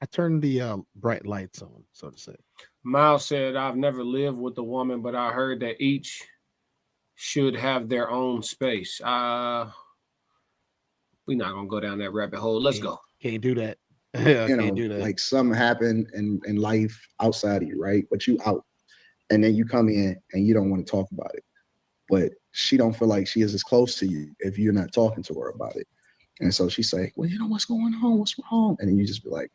I turn the bright lights on, so to say. Miles said, I've never lived with a woman, but I heard that each should have their own space. We're not going to go down that rabbit hole. Let's go. Can't do that. Can't do that. Like something happened in life outside of you, right? But you out. And then you come in and you don't want to talk about it. But she don't feel like she is as close to you if you're not talking to her about it. And so she say, well, what's going on? What's wrong? And then you just be like,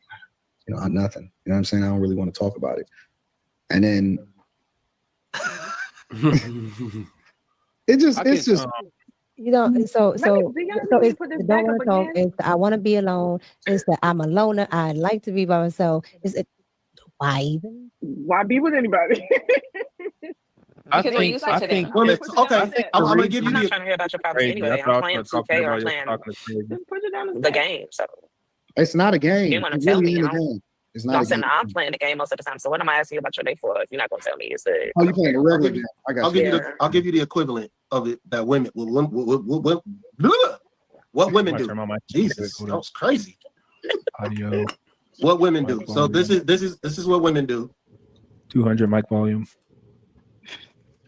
nothing. You know what I'm saying? I don't really want to talk about it. And then it's just so it's the don't want to talk, it's the I want to be alone, it's the I'm a loner, I like to be by myself. Why be with anybody? I think I'm gonna give you I'm not trying to hear about your problems anyway. I'm playing 2K or playing the game. So it's not a game. You want to tell me? It's not. I'm saying I'm playing the game most of the time. So what am I asking you about your day for? If you're not going to tell me, it's the. Oh, you playing a regular game? I'll give you the equivalent of it that women. What women do? Jesus, that was crazy. Audio. What women do? So this is what women do. 200 mic volume.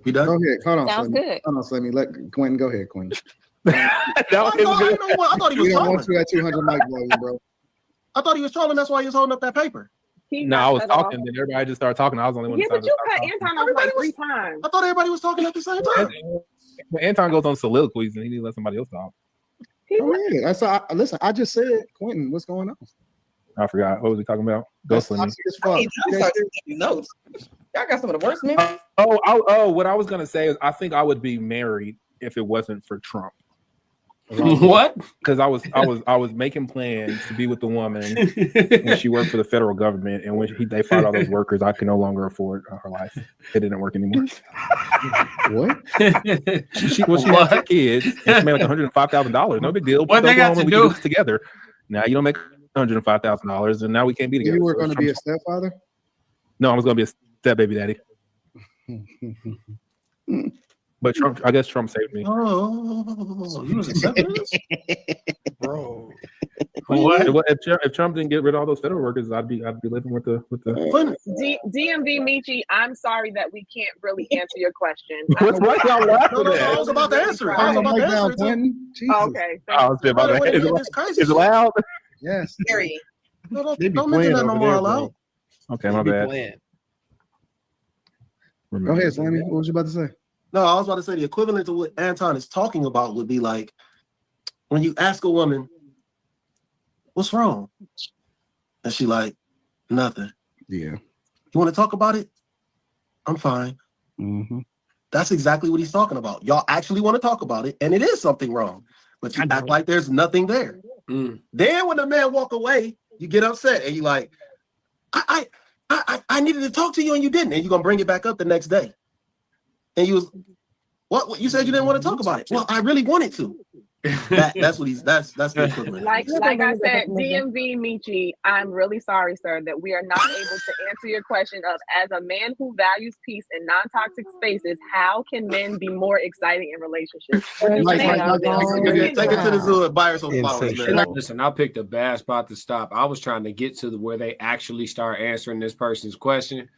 You done? Go ahead. Hold on. Sounds good. Hold on, Slimmy. Let Quentin go ahead, Quentin. I thought he was We don't trolling. want you at 200 mic volume, bro. I thought he was trolling. That's why he was holding up that paper. No, I was talking. Then everybody just started talking. I was the only one. Yeah, but you cut Anton off like 3 times. I thought everybody was talking at the same time. Anton goes on soliloquies and he needs to let somebody else talk. Go ahead. Listen, I just said, Quentin, what's going on? I forgot. What was he talking about? Go Slimmy. Notes. Y'all got some of the worst memories. What I was gonna say is I think I would be married if it wasn't for Trump. What? Because I was making plans to be with the woman and she worked for the federal government, and when they fired all those workers, I could no longer afford her life. It didn't work anymore. What? She had 2 kids and she made like $105,000. No big deal. What they got to do together? Now you don't make $105,000, and now we can't be together. You were So going to be a Trump's- stepfather? No, I was going to be a step baby daddy. But Trump, I guess Trump saved me. Oh, you was accepting this? Bro. What? If Trump didn't get rid of all those federal workers, I'd be living with the. DMV Michi, I'm sorry that we can't really answer your question. What's right y'all laughing No, at? I was about to answer it. I was about to answer it. Too. Okay. I was about Wait, to. this crazy Is it shit. loud? Yes. Very. No, They be don't mention that playing no over more there, aloud. Okay, They my be bad. playing. Go ahead, Slammy. What was you about to say? No, I was about to say the equivalent to what Anton is talking about would be like when you ask a woman, "What's wrong?" and she like, "Nothing." Yeah. You want to talk about it? I'm fine. Mm-hmm. That's exactly what he's talking about. Y'all actually want to talk about it, and it is something wrong, but you act like there's nothing there. Then when the man walk away, you get upset and you like, I needed to talk to you and you didn't, and you're gonna bring it back up the next day. And you was, what? You said you didn't want to talk about it. Well, I really wanted to. That's what that's the equivalent. Like I said, DMV Michi, I'm really sorry, sir, that we are not able to answer your question of, as a man who values peace in non-toxic spaces, how can men be more exciting in relationships? Take it to the zoo and buy her some flowers, man. Listen, I picked a bad spot to stop. I was trying to get to where they actually start answering this person's question.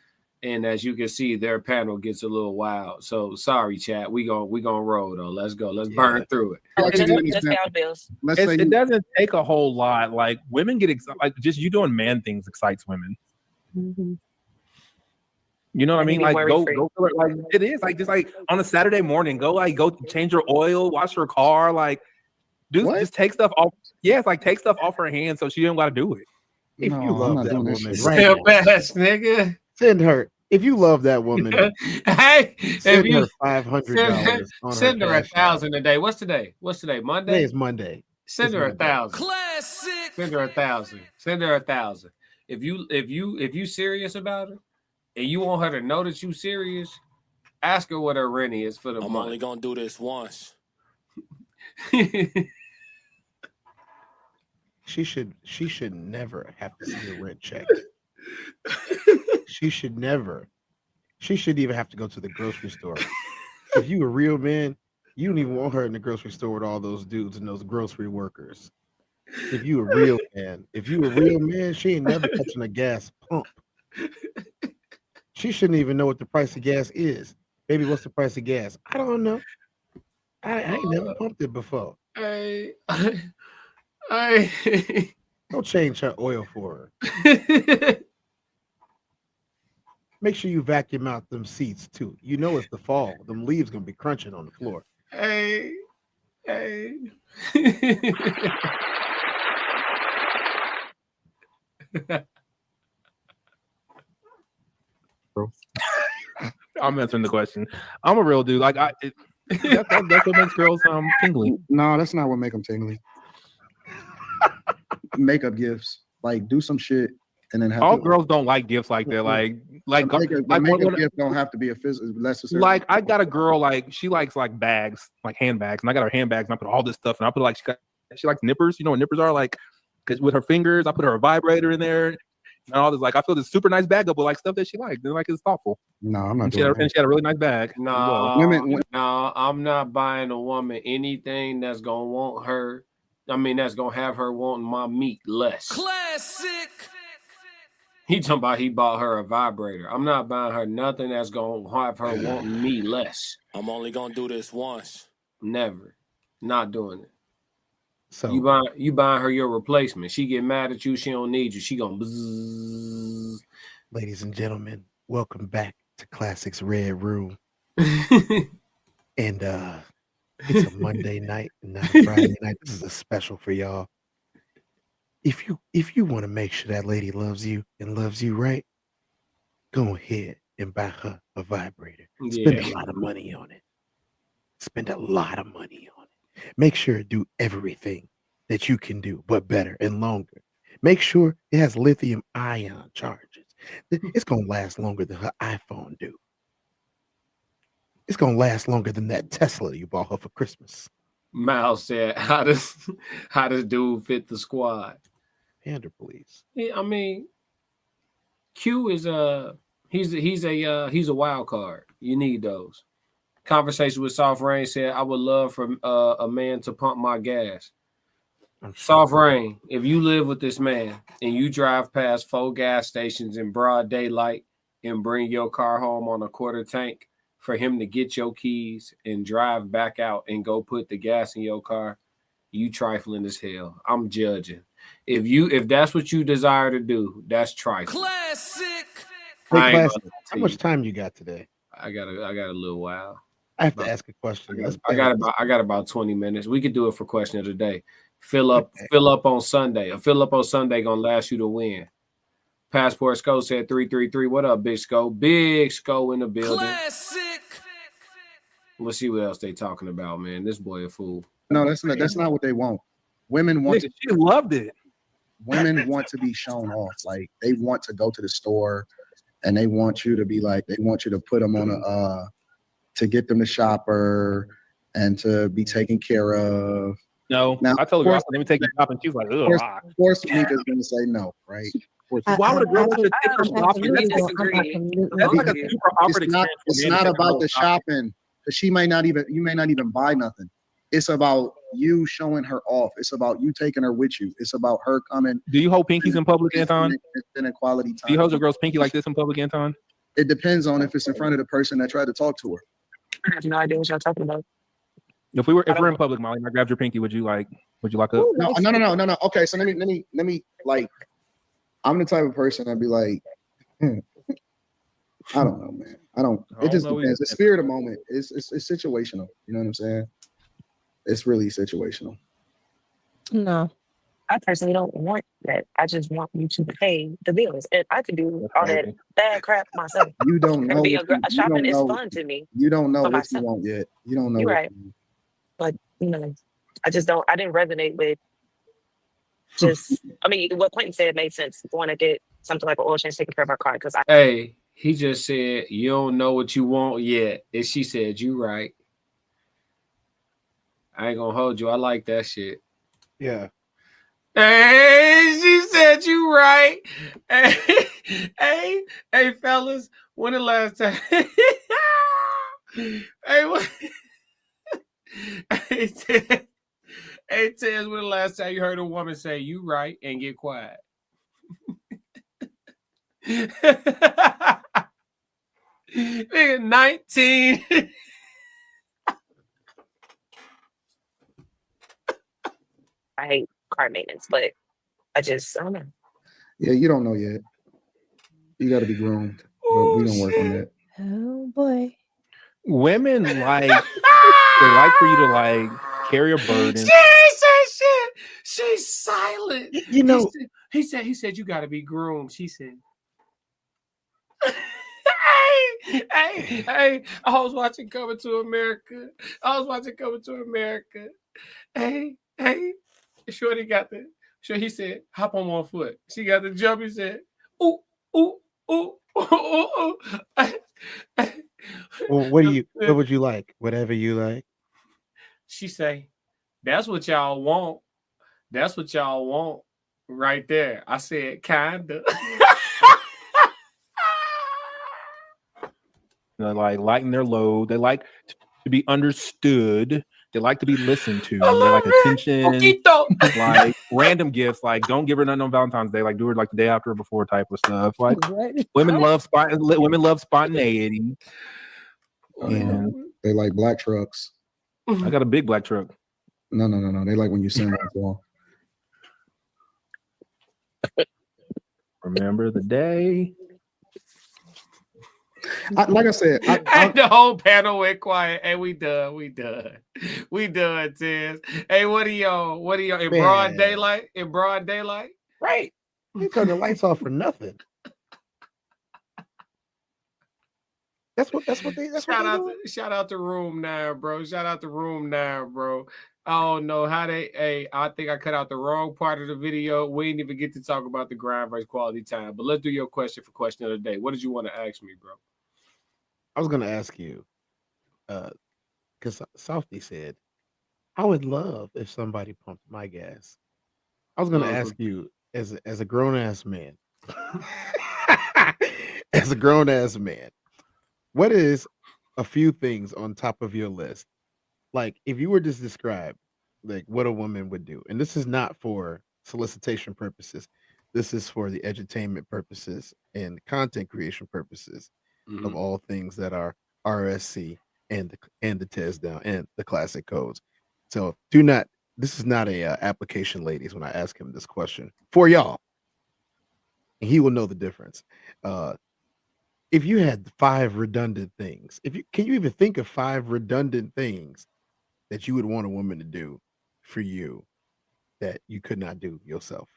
And as you can see, their panel gets a little wild. So sorry, chat. We gonna roll though. Let's go. Let's burn through it. Just pay our bills. It doesn't take a whole lot. Like women get like just you doing man things excites women. Mm-hmm. You know what I mean? Like go like it is like just like on a Saturday morning, go change your oil, wash your car, like just take stuff off. Yeah, it's like take stuff off her hands so she don't gotta do it. If you love that woman, Still best, nigga. Send her. If you love that woman, hey, send her $500. Send her $1,000 a day. What's today? Monday. Today is Monday. Send her $1,000. Classic. Send her $1,000. Send her $1,000. If you serious about her and you want her to know that you serious, ask her what her rent is for the month. I'm only gonna do this once. She should never have to see a rent check. She shouldn't even have to go to the grocery store. If you a real man, you don't even want her in the grocery store with all those dudes and those grocery workers. If you a real man, she ain't never touching a gas pump. She shouldn't even know what the price of gas is. Baby, what's the price of gas? I don't know. I ain't never pumped it before. Don't change her oil for her. Make sure you vacuum out them seats too. You know it's the fall. Them leaves gonna be crunching on the floor. Hey. I'm answering the question. I'm a real dude. Like that's what makes girls tingly. No, that's not what make them tingly. Makeup gifts, like do some shit and then have all girls don't like gifts like that. Like makeup gift don't have to be a physical necessary. Like I got a girl like she likes like bags, like handbags, and I got her handbags and I put all this stuff and I put like she likes nippers. You know what nippers are like? Because with her fingers, I put her a vibrator in there. And all this, like I feel this super nice bag up with like stuff that she likes. And like it's thoughtful. No, I'm not. And she had a really nice bag. No, I'm not buying a woman anything that's gonna want her. I mean, that's gonna have her wanting my meat less. Classic. He talking about he bought her a vibrator. I'm not buying her nothing that's gonna have her wanting me less. I'm only gonna do this once. Never. Not doing it. So you buying her your replacement. She get mad at you. She don't need you. She gonna bzzz. Ladies and gentlemen, welcome back to Classics Red Room. And it's a Monday night, not a Friday night. This is a special for y'all. If you want to make sure that lady loves you and loves you right, go ahead and buy her a vibrator. Spend a lot of money on it. Make sure to do everything that you can do, but better and longer. Make sure it has lithium ion charges. It's going to last longer than her iPhone do. It's going to last longer than that Tesla you bought her for Christmas. Miles said, how does dude fit the squad? Pander police. Yeah, I mean, Q is he's a wild card. You need those. Conversation with Soft Rain said, I would love for a man to pump my gas. Soft Rain, if you live with this man and you drive past 4 gas stations in broad daylight and bring your car home on a quarter tank for him to get your keys and drive back out and go put the gas in your car, you trifling as hell. I'm judging. If that's what you desire to do, that's trifling. Classic. Hey, Classic, how much time you got today? I got a little while. I have to ask a question. I got about 20 minutes. We could do it for question of the day. Fill up on Sunday. A fill up on Sunday gonna last you to win. Passport Sco said 333. What up, Big Sco? Big Sco in the building. Classic. Let's see what else they talking about, man. This boy a fool. No, that's not what they want. Women want. She loved it. Women want to be shown off. Like they want to go to the store, and they want you to be like. They want you to put them on a to get them to shopper and to be taken care of. No, now, I told her, let me take you shopping. She was like, ugh. Of course, Mika's going to say no, right? Why would a girl want to take her shopping? That's like a super awkward experience. It's not about the shopping, because you may not even buy nothing. It's about you showing her off. It's about you taking her with you. It's about her coming. Do you hold pinkies in public, Anton? Spending quality time. Do you hold a girl's pinky like this in public, Anton? It depends on if it's in front of the person that tried to talk to her. I have no idea what y'all talking about. If we're in public, Molly, and I grabbed your pinky, would you lock up? No. Okay, so let me like. I'm the type of person I'd be like, I don't know, man. It just depends. The spirit of the moment. It's situational. You know what I'm saying? It's really situational. No. I personally don't want that. I just want you to pay the bills, and I could do all that bad crap myself. You don't know. Shopping is fun to me. You don't know what you want yet. You don't know. You're right, but I just don't. I didn't resonate with. Just, I mean, what Quentin said made sense. Want to get something like an oil change taken care of our car because Hey, he just said you don't know what you want yet, and she said you right. I ain't gonna hold you. I like that shit. Yeah. Hey, she said you right. Hey, fellas, when the last time? Hey, Tez, when the last time you heard a woman say you right and get quiet? 19. I hate car maintenance, but I don't know. Yeah, you don't know yet. You got to be groomed. But we don't work on that. Oh boy. Women like they like for you to like carry a burden. She said shit. She's silent. You know, he said you got to be groomed. She said. Hey, I was watching Coming to America. Hey, Shorty got the. Sure, he said, hop on one foot. She got the jump. He said, ooh. Well, what would you like? Whatever you like. She say, that's what y'all want. That's what y'all want right there. I said, kinda. They like lighten their load. They like to be understood. They like to be listened to. They like attention. Like random gifts. Like don't give her nothing on Valentine's Day. Like do her like the day after or before type of stuff. Like women love spontaneity. And they like black trucks. I got a big black truck. No. They like when you send one for them. Remember the day. Like I said, the whole panel went quiet. Hey, we done, Tiz. Hey, what are y'all in broad daylight? Right. You turn the lights off for nothing. That's what Shout out to Room 9, bro. I don't know how I think I cut out the wrong part of the video. We didn't even get to talk about the grind versus quality time. But let's do your question for question of the day. What did you want to ask me, bro? I was going to ask you, because Softy said, I would love if somebody pumped my gas. I was going to ask you, as a grown ass man, as a grown ass man, what is a few things on top of your list? Like, if you were to describe like what a woman would do, and this is not for solicitation purposes, this is for the edutainment purposes and content creation purposes of all things that are RSC and the TES down and the classic codes. So do not. This is not a application, ladies. When I ask him this question for y'all, and he will know the difference. If you had 5 redundant things, can you even think of 5 redundant things that you would want a woman to do for you that you could not do yourself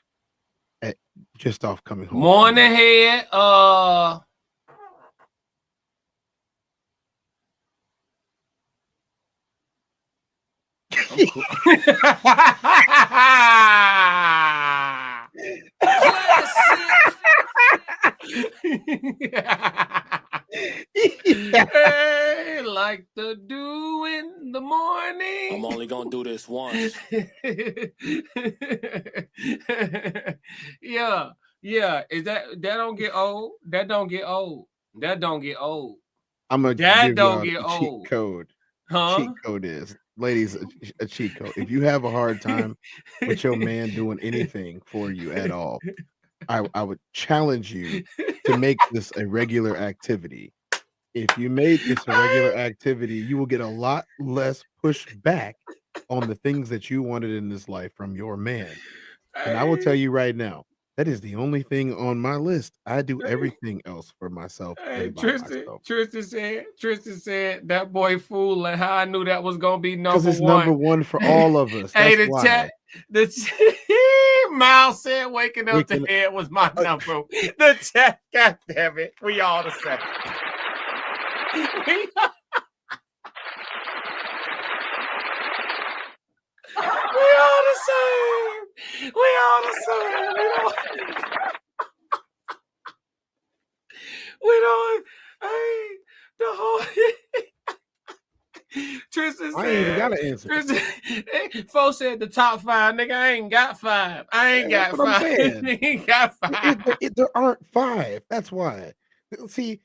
just off coming home? Morning head. Hey, like the dew in the morning. I'm only gonna do this once. Yeah. Is that don't get old? That don't get old. That don't get old. I'm gonna that give don't y'all get a old. cheat code. Huh? Cheat code is, ladies, a cheat code. If you have a hard time with your man doing anything for you at all, I would challenge you to make this a regular activity. If you made this a regular activity, you will get a lot less pushback on the things that you wanted in this life from your man. And I will tell you right now, that is the only thing on my list. I do everything else for myself Hey, and by myself. Tristan said that boy fooling. How I knew that was gonna be number Because it's one. number one for all of us. Hey, That's why. Miles said waking up to head was my number. The chat, God damn it, we all the same. We all the same. We all the same. We don't. Hey, the whole. Tristan said, I ain't even got an answer. Tristan, folks said the top 5. Nigga, I ain't got 5. I ain't got 5. I ain't got 5. There aren't 5. That's why. See.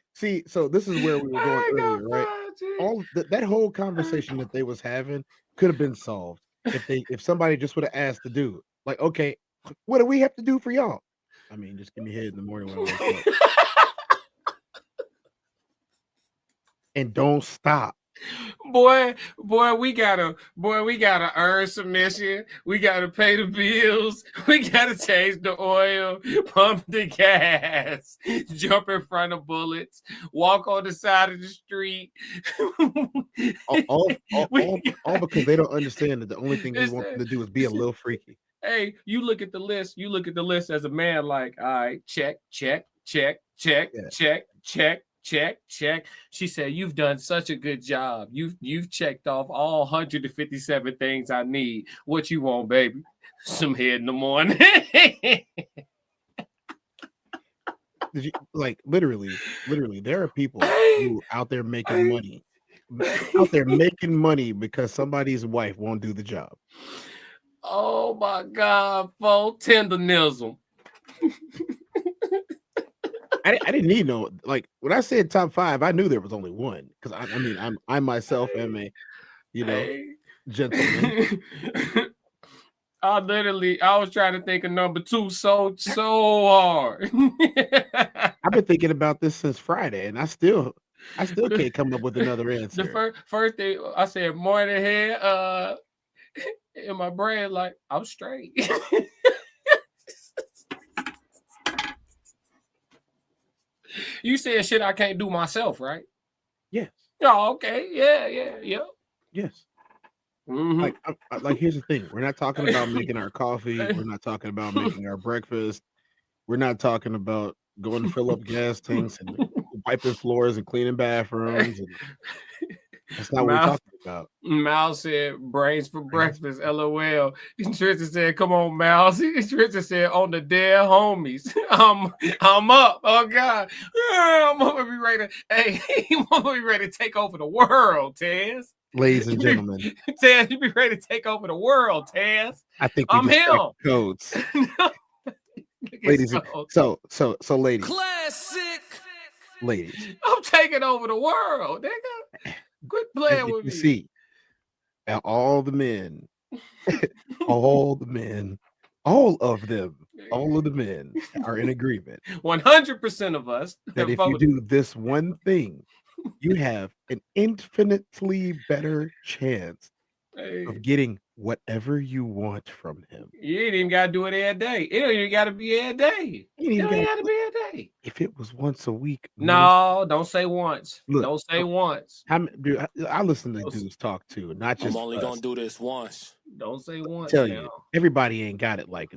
So this is where we were going earlier, right? All that whole conversation that they was having could have been solved if somebody just would have asked the dude, like, okay, what do we have to do for y'all? I mean, just give me head in the morning when I wake up, and don't stop. Boy, we gotta earn submission. We gotta pay the bills. We gotta change the oil, pump the gas, jump in front of bullets, walk on the side of the street. all because they don't understand that the only thing we want them to do is be a little freaky. Hey, you look at the list. You look at the list as a man, like, all right, check. She said, "You've done such a good job. You've checked off all 157 things I need. What you want, baby? Some head in the morning." Did you literally? There are people who out there making money because somebody's wife won't do the job. Oh my God, folks, tenderism. I didn't need no, like, when I said top 5, I knew there was only one, because I myself am a gentleman. I was trying to think of number 2 so hard. I've been thinking about this since Friday, and I still can't come up with another answer. The first thing I said, morning head, in my brain, like, I'm straight. You said shit I can't do myself, right? Yes. Oh, okay. Yeah. Yes. Mm-hmm. Like, here's the thing. We're not talking about making our coffee. We're not talking about making our breakfast. We're not talking about going to fill up gas tanks and wiping floors and cleaning bathrooms. And that's not what we're talking about. Mouse said brains for breakfast. LOL. Tristan said, "Come on, Mouse." Tristan said, "On the dead homies." I'm up. Oh God, I'm gonna be ready. Hey, I'm gonna be ready to take over the world, Tez. Ladies and gentlemen, Tez, you be ready to take over the world, Tez. I think I'm him. Codes. ladies. So, ladies. Classic. Ladies. I'm taking over the world, nigga. Quit playing with You me. see, all the men, all of them, all of the men are in agreement. 100% of us. That if you do this one thing, you have an infinitely better chance of getting whatever you want from him. You ain't even gotta do it every day. It don't even gotta be every day. It don't gotta be every day. If it was once a week, no, don't say once. Look, don't say once. Dude, I listen to dudes talk too, not just. I'm only gonna do this once. Don't say once. Tell you, everybody ain't got it like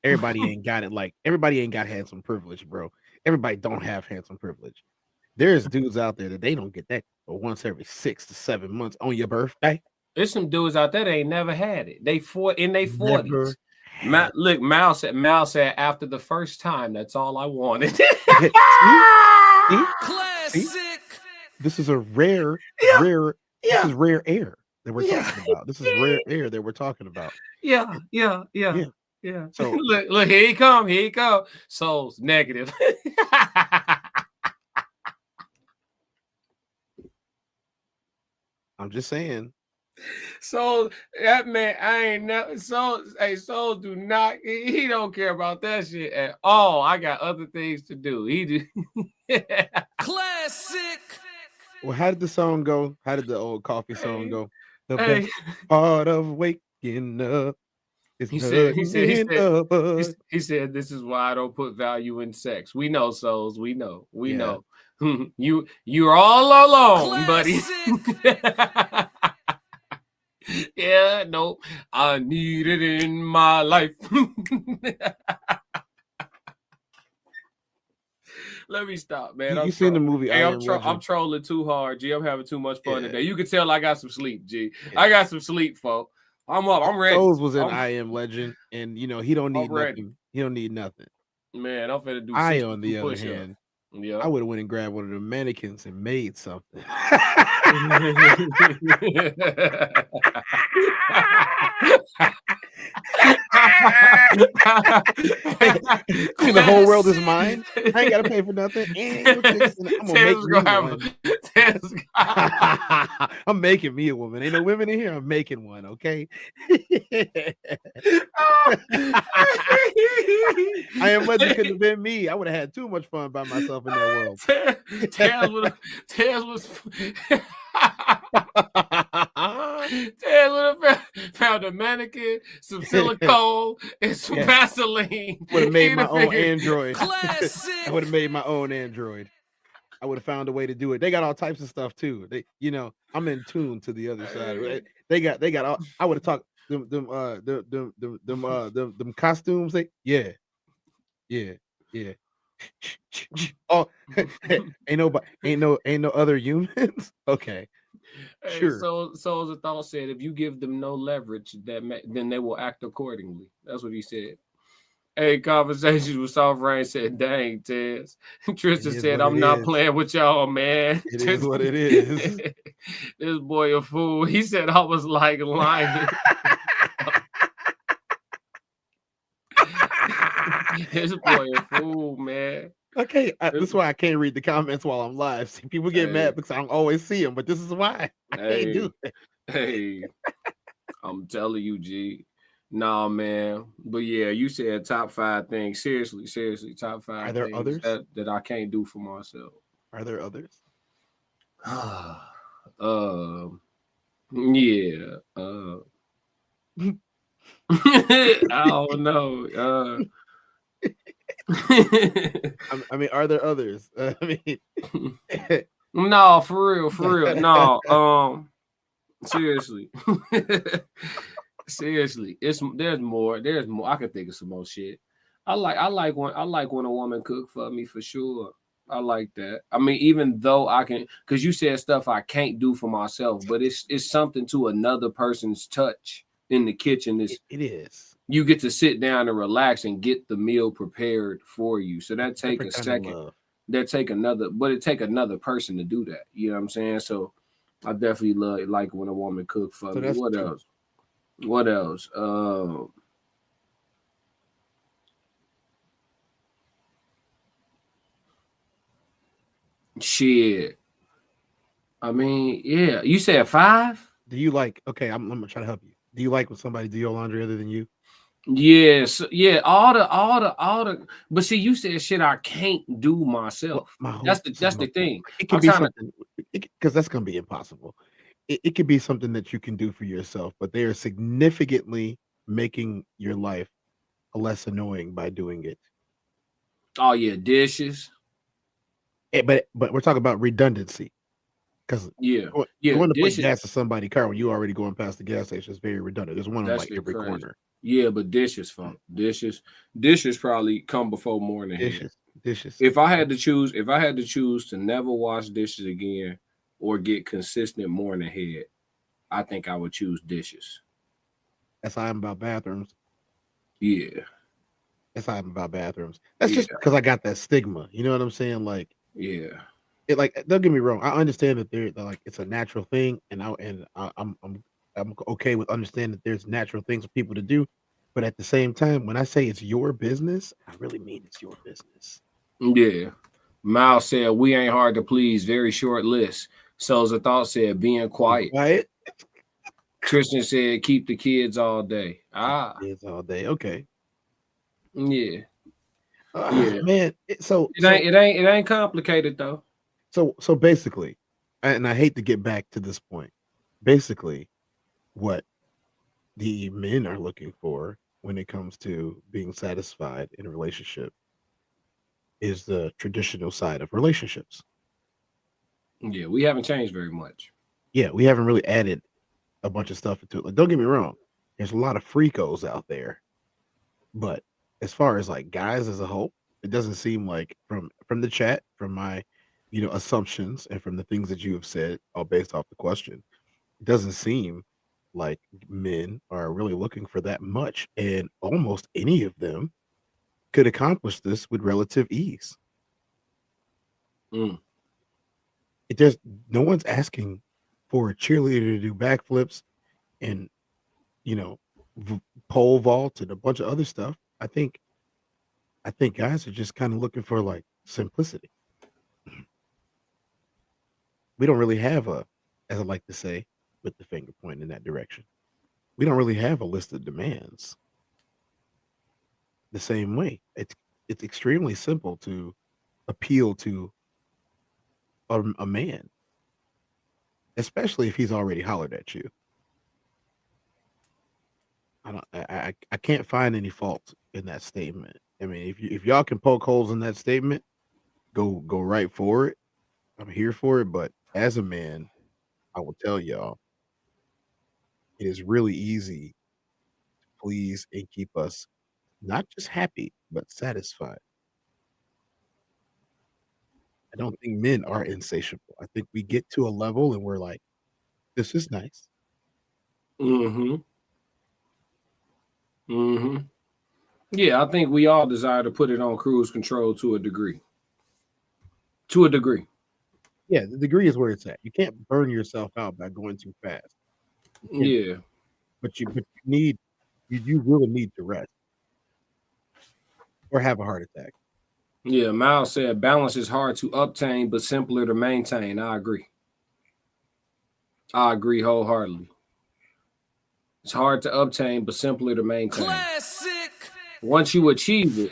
everybody ain't got it like everybody ain't got handsome privilege, bro. Everybody don't have handsome privilege. There's dudes out there that they don't get that once every 6 to 7 months on your birthday. There's some dudes out there that ain't never had it. They in their 40s. Look, Mal said after the first time, that's all I wanted. Classic. This is a rare air that we're talking about. This is rare air that we're talking about. Yeah. So look, here he come. Soul's negative. I'm just saying. So that man, I ain't never Soul do not, he don't care about that shit at all. I got other things to do. He do. Classic. Well, how did the song go? How did the old coffee song go? The best part of waking up is he said this is why I don't put value in sex. We know, Souls. We know. You're all alone, buddy. Yeah, no, I need it in my life. Let me stop, man. You seen the movie? Hey, I'm trolling too hard, G. I'm having too much fun today. You can tell I got some sleep, G. I got some sleep, folks. I'm up. I'm ready. Souls was in I Am Legend, and he don't need nothing. He don't need nothing. Man, I'm finna do. I, on the other hand, I would have went and grabbed one of the mannequins and made something. The whole world is mine. I ain't gotta pay for nothing. I'm gonna make me one. I'm making me a woman. Ain't no women in here. I'm making one. Okay. I Am Legend couldn't have been me. I would have had too much fun by myself in that world. Taz would have found a mannequin, some silicone, and some Vaseline. Would have made my own android. I would have made my own android. I would have found a way to do it. They got all types of stuff too. They, I'm in tune to the other side. Right? They got all. I would have talked them costumes. Yeah. Oh, ain't no other humans. Okay. Sure. So as a thought said, if you give them no leverage, then they will act accordingly. That's what he said. Hey, Conversations with Soft Rain said, "Dang, Tez." Tristan said, "I'm not playing with y'all, man." It is what it is. This boy a fool. He said, "I was like lying." This boy a fool, man. Okay, this is why I can't read the comments while I'm live. See, people get mad because I don't always see them, but this is why I can't do it. Hey, I'm telling you, G. Nah, man. But yeah, you said top 5 things. Seriously, top 5. Are there things others that I can't do for myself? Are there others? Yeah. I don't know. I mean, are there others? I mean, no, for real. No, seriously. Seriously, there's more. I can think of some more shit. I like when a woman cook for me, for sure. I like that. I mean, even though I can, because you said stuff I can't do for myself, but it's something to another person's touch in the kitchen. It is. You get to sit down and relax and get the meal prepared for you. So that take a second. That take another, but it take another person to do that. You know what I'm saying? So I definitely like when a woman cook for me. What else? Shit. I mean, yeah. You said 5? Do you like? Okay, I'm gonna try to help you. Do you like when somebody do your laundry other than you? Yes, yeah. All the. But see, you said shit I can't do myself. That's the thing. It can I'm be trying to. something because that's gonna be impossible. It could be something that you can do for yourself, but they are significantly making your life less annoying by doing it. Oh yeah, dishes. But we're talking about redundancy because Yeah, going to put dishes. gas in somebody's car when you already going past the gas station is very redundant. There's one on That like shit every crazy. corner. Yeah, but dishes, funk. Dishes probably come before morning hair. Dishes. If I had to choose to never wash dishes again or get consistent morning head, I think I would choose dishes. That's how I'm about bathrooms. Yeah. That's how I'm about bathrooms. That's just because I got that stigma. You know what I'm saying? Like, yeah. It like don't get me wrong. I understand that they're like it's a natural thing, and I'm okay with understanding that there's natural things for people to do. But at the same time, when I say it's your business, I really mean it's your business. Yeah. Miles said we ain't hard to please. Very short list. So's a thought said being quiet. Quiet. Tristan said keep the kids all day. Kids all day. Okay. Yeah. Yeah, man. It ain't complicated though. So basically, and I hate to get back to this point. Basically, what the men are looking for when it comes to being satisfied in a relationship is the traditional side of relationships. Yeah, we haven't changed very much. Yeah, we haven't really added a bunch of stuff into it. Like, don't get me wrong, there's a lot of freakos out there, but as far as like guys as a whole, it doesn't seem like from the chat, from my assumptions, and from the things that you have said, all based off the question, it doesn't seem like men are really looking for that much, and almost any of them could accomplish this with relative ease. There's no one's asking for a cheerleader to do backflips and pole vault and a bunch of other stuff. I think guys are just kind of looking for like simplicity. We don't really have as I like to say, with the finger pointing in that direction, we don't really have a list of demands. The same way, it's extremely simple to appeal to a man, especially if he's already hollered at you. I can't find any fault in that statement. I mean, if y'all can poke holes in that statement, go right for it. I'm here for it. But as a man, I will tell y'all, it is really easy to please and keep us not just happy but satisfied. I don't think men are insatiable. I think we get to a level and we're like, this is nice. Mm-hmm. Yeah, I think we all desire to put it on cruise control to a degree. Yeah, the degree is where it's at. You can't burn yourself out by going too fast. Yeah. But you really need to rest or have a heart attack. Yeah, Miles said balance is hard to obtain but simpler to maintain. I agree wholeheartedly. It's hard to obtain but simpler to maintain. Classic. Once you achieve it,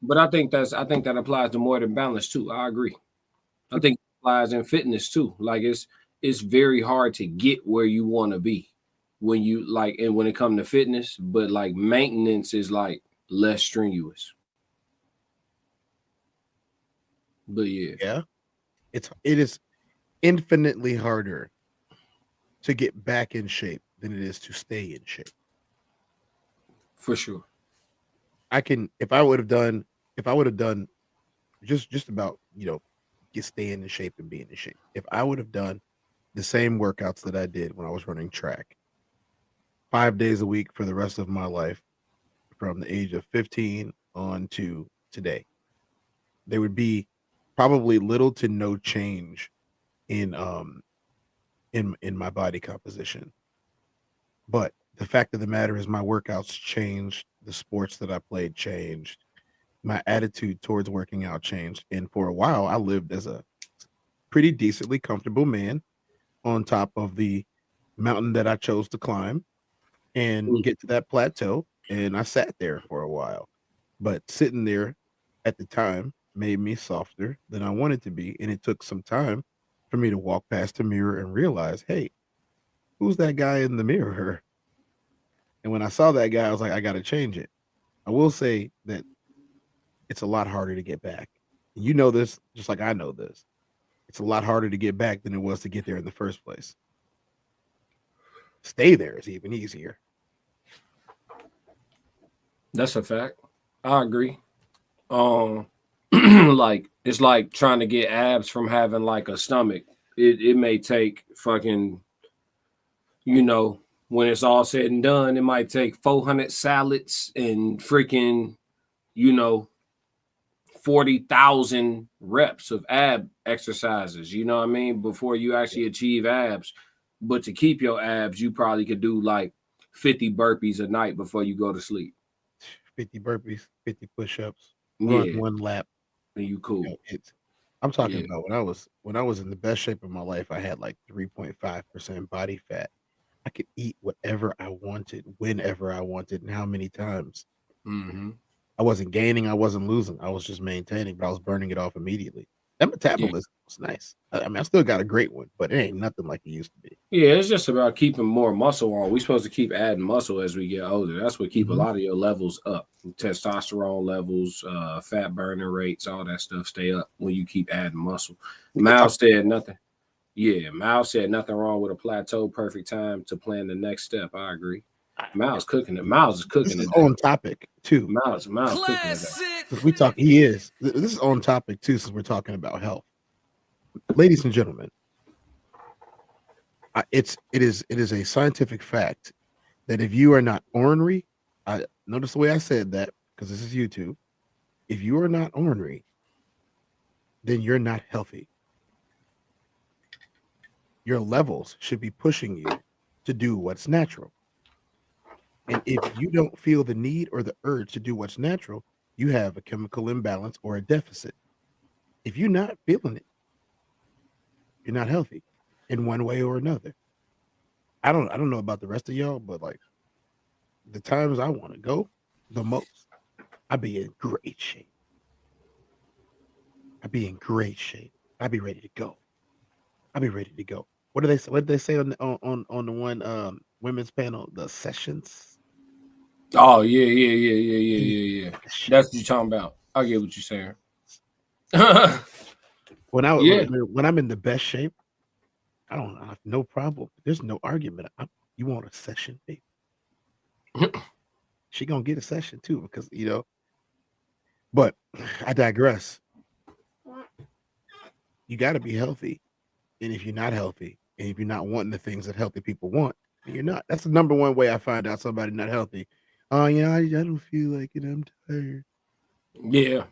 but I think that applies to more than balance too. I agree. I think it applies in fitness too. Like it's very hard to get where you want to be when you like, and when it comes to fitness, but like maintenance is like less strenuous. But yeah, it is infinitely harder to get back in shape than it is to stay in shape. For sure. If I would have done just about, get staying in shape and being in shape. If I would have done the same workouts that I did when I was running track 5 days a week for the rest of my life, from the age of 15 on to today, there would be probably little to no change in my body composition. But the fact of the matter is my workouts changed, the sports that I played changed, my attitude towards working out changed, and for a while I lived as a pretty decently comfortable man on top of the mountain that I chose to climb and get to that plateau. And I sat there for a while, but sitting there at the time made me softer than I wanted to be. And it took some time for me to walk past the mirror and realize, hey, who's that guy in the mirror? And when I saw that guy, I was like, I got to change it. I will say that it's a lot harder to get back. You know this, just like I know this. It's a lot harder to get back than it was to get there in the first place. Stay there is even easier. That's a fact. I agree. Like it's like trying to get abs from having like a stomach. It may take fucking, when it's all said and done, it might take 400 salads and freaking, 40,000 reps of ab exercises. You know what I mean? Before you actually achieve abs. But to keep your abs, you probably could do like 50 burpees a night before you go to sleep. 50 burpees, 50 push-ups, run one lap. And you cool. I'm talking about when I was in the best shape of my life, I had like 3.5% body fat. I could eat whatever I wanted, whenever I wanted, and how many times. Mm-hmm. I wasn't gaining, I wasn't losing. I was just maintaining, but I was burning it off immediately. That metabolism was nice. I mean, I still got a great one, but it ain't nothing like it used to be. Yeah, it's just about keeping more muscle on. We're supposed to keep adding muscle as we get older. That's what keep a lot of your levels up. Testosterone levels, fat burning rates, all that stuff stay up when you keep adding muscle. Miles said nothing. Yeah, Miles said nothing wrong with a plateau. Perfect time to plan the next step. I agree. Miles cooking it. Miles is cooking This it. is on topic too. Miles cooking it. Because we talk, he is. This is on topic too, since we're talking about health. Ladies and gentlemen, it is a scientific fact that if you are not ornery, I notice the way I said that because this is YouTube. If you are not ornery, then you're not healthy. Your levels should be pushing you to do what's natural. And if you don't feel the need or the urge to do what's natural, you have a chemical imbalance or a deficit. If you're not feeling it, you're not healthy in one way or another. I don't know about the rest of y'all, but like the times I want to go the most, I be in great shape. I be in great shape. I be ready to go. I be ready to go. What do they say? What did they say on the one women's panel? The sessions. Oh yeah. That's what you're talking about. I get what you're saying. When I'm in the best shape, I have no problem. There's no argument. You want a session, baby? She gonna get a session too, because But I digress. You got to be healthy, and if you're not healthy, and if you're not wanting the things that healthy people want, then you're not. That's the number one way I find out somebody not healthy. Oh, I don't feel like it. I'm tired. Yeah.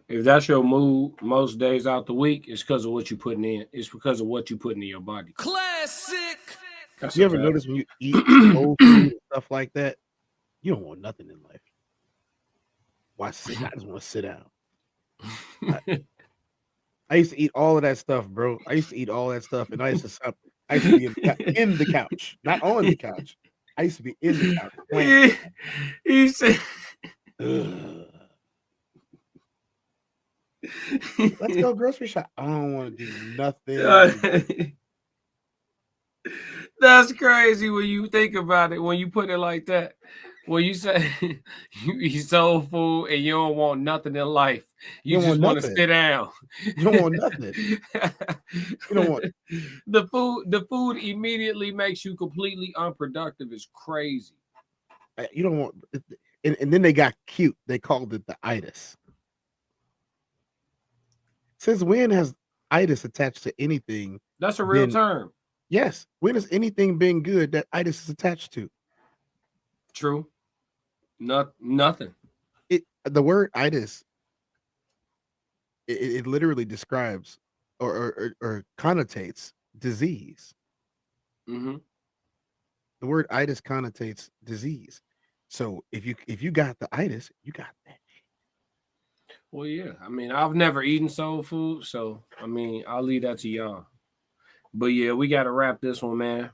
If that's your mood most days out the week, it's because of what you're putting in. It's because of what you're putting in your body. Classic. You ever notice when you eat old food and stuff like that, you don't want nothing in life. Why sit? I just want to sit down. I used to eat all of that stuff, bro. I used to eat all that stuff, and I used to be in the couch, not on the couch. I used to be in the couch. He said, "Let's go grocery shop." I don't want to do nothing. That's crazy when you think about it. When you put it like that, when you say you eat soul food and you don't want nothing in life, you just want to sit down. You don't want nothing. You don't want the food immediately makes you completely unproductive. It's crazy. You don't want, and then they got cute. They called it the itis. Since when has itis attached to anything? That's a real term. Yes. When has anything been good that itis is attached to? True. Nothing. The word itis, it literally describes or connotates disease. Mm-hmm. The word itis connotates disease. So if you got the itis, you got that. Well, yeah. I mean, I've never eaten soul food, so I mean, I'll leave that to y'all. But yeah, we got to wrap this one, man.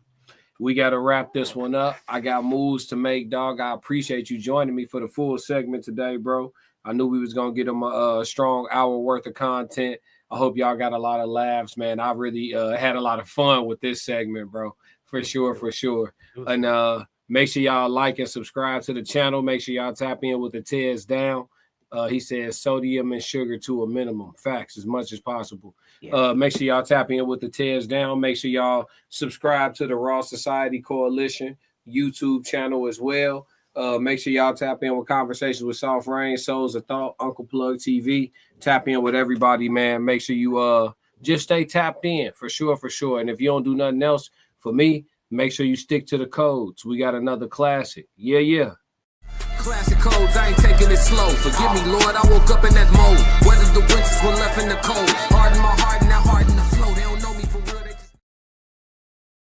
We got to wrap this one up. I got moves to make, dog. I appreciate you joining me for the full segment today, bro. I knew we was going to get them a strong hour worth of content. I hope y'all got a lot of laughs, man. I really had a lot of fun with this segment, bro. For sure, for sure. And make sure y'all like and subscribe to the channel. Make sure y'all tap in with the Tez Down. He says sodium and sugar to a minimum. Facts, as much as possible. Yeah. Make sure y'all tap in with the Tez Down. Make sure y'all subscribe to the Raw Society Coalition YouTube channel as well. Make sure y'all tap in with Conversations with Soft Rain, Souls of Thought, Uncle Plug TV. Tap in with everybody, man. Make sure you just stay tapped in for sure, for sure. And if you don't do nothing else, for me, make sure you stick to the codes. We got another classic. Yeah, yeah. Classic codes, I ain't taking it slow. Forgive me, Lord, I woke up in that mode. Weathered the winters when left in the cold. Hardened my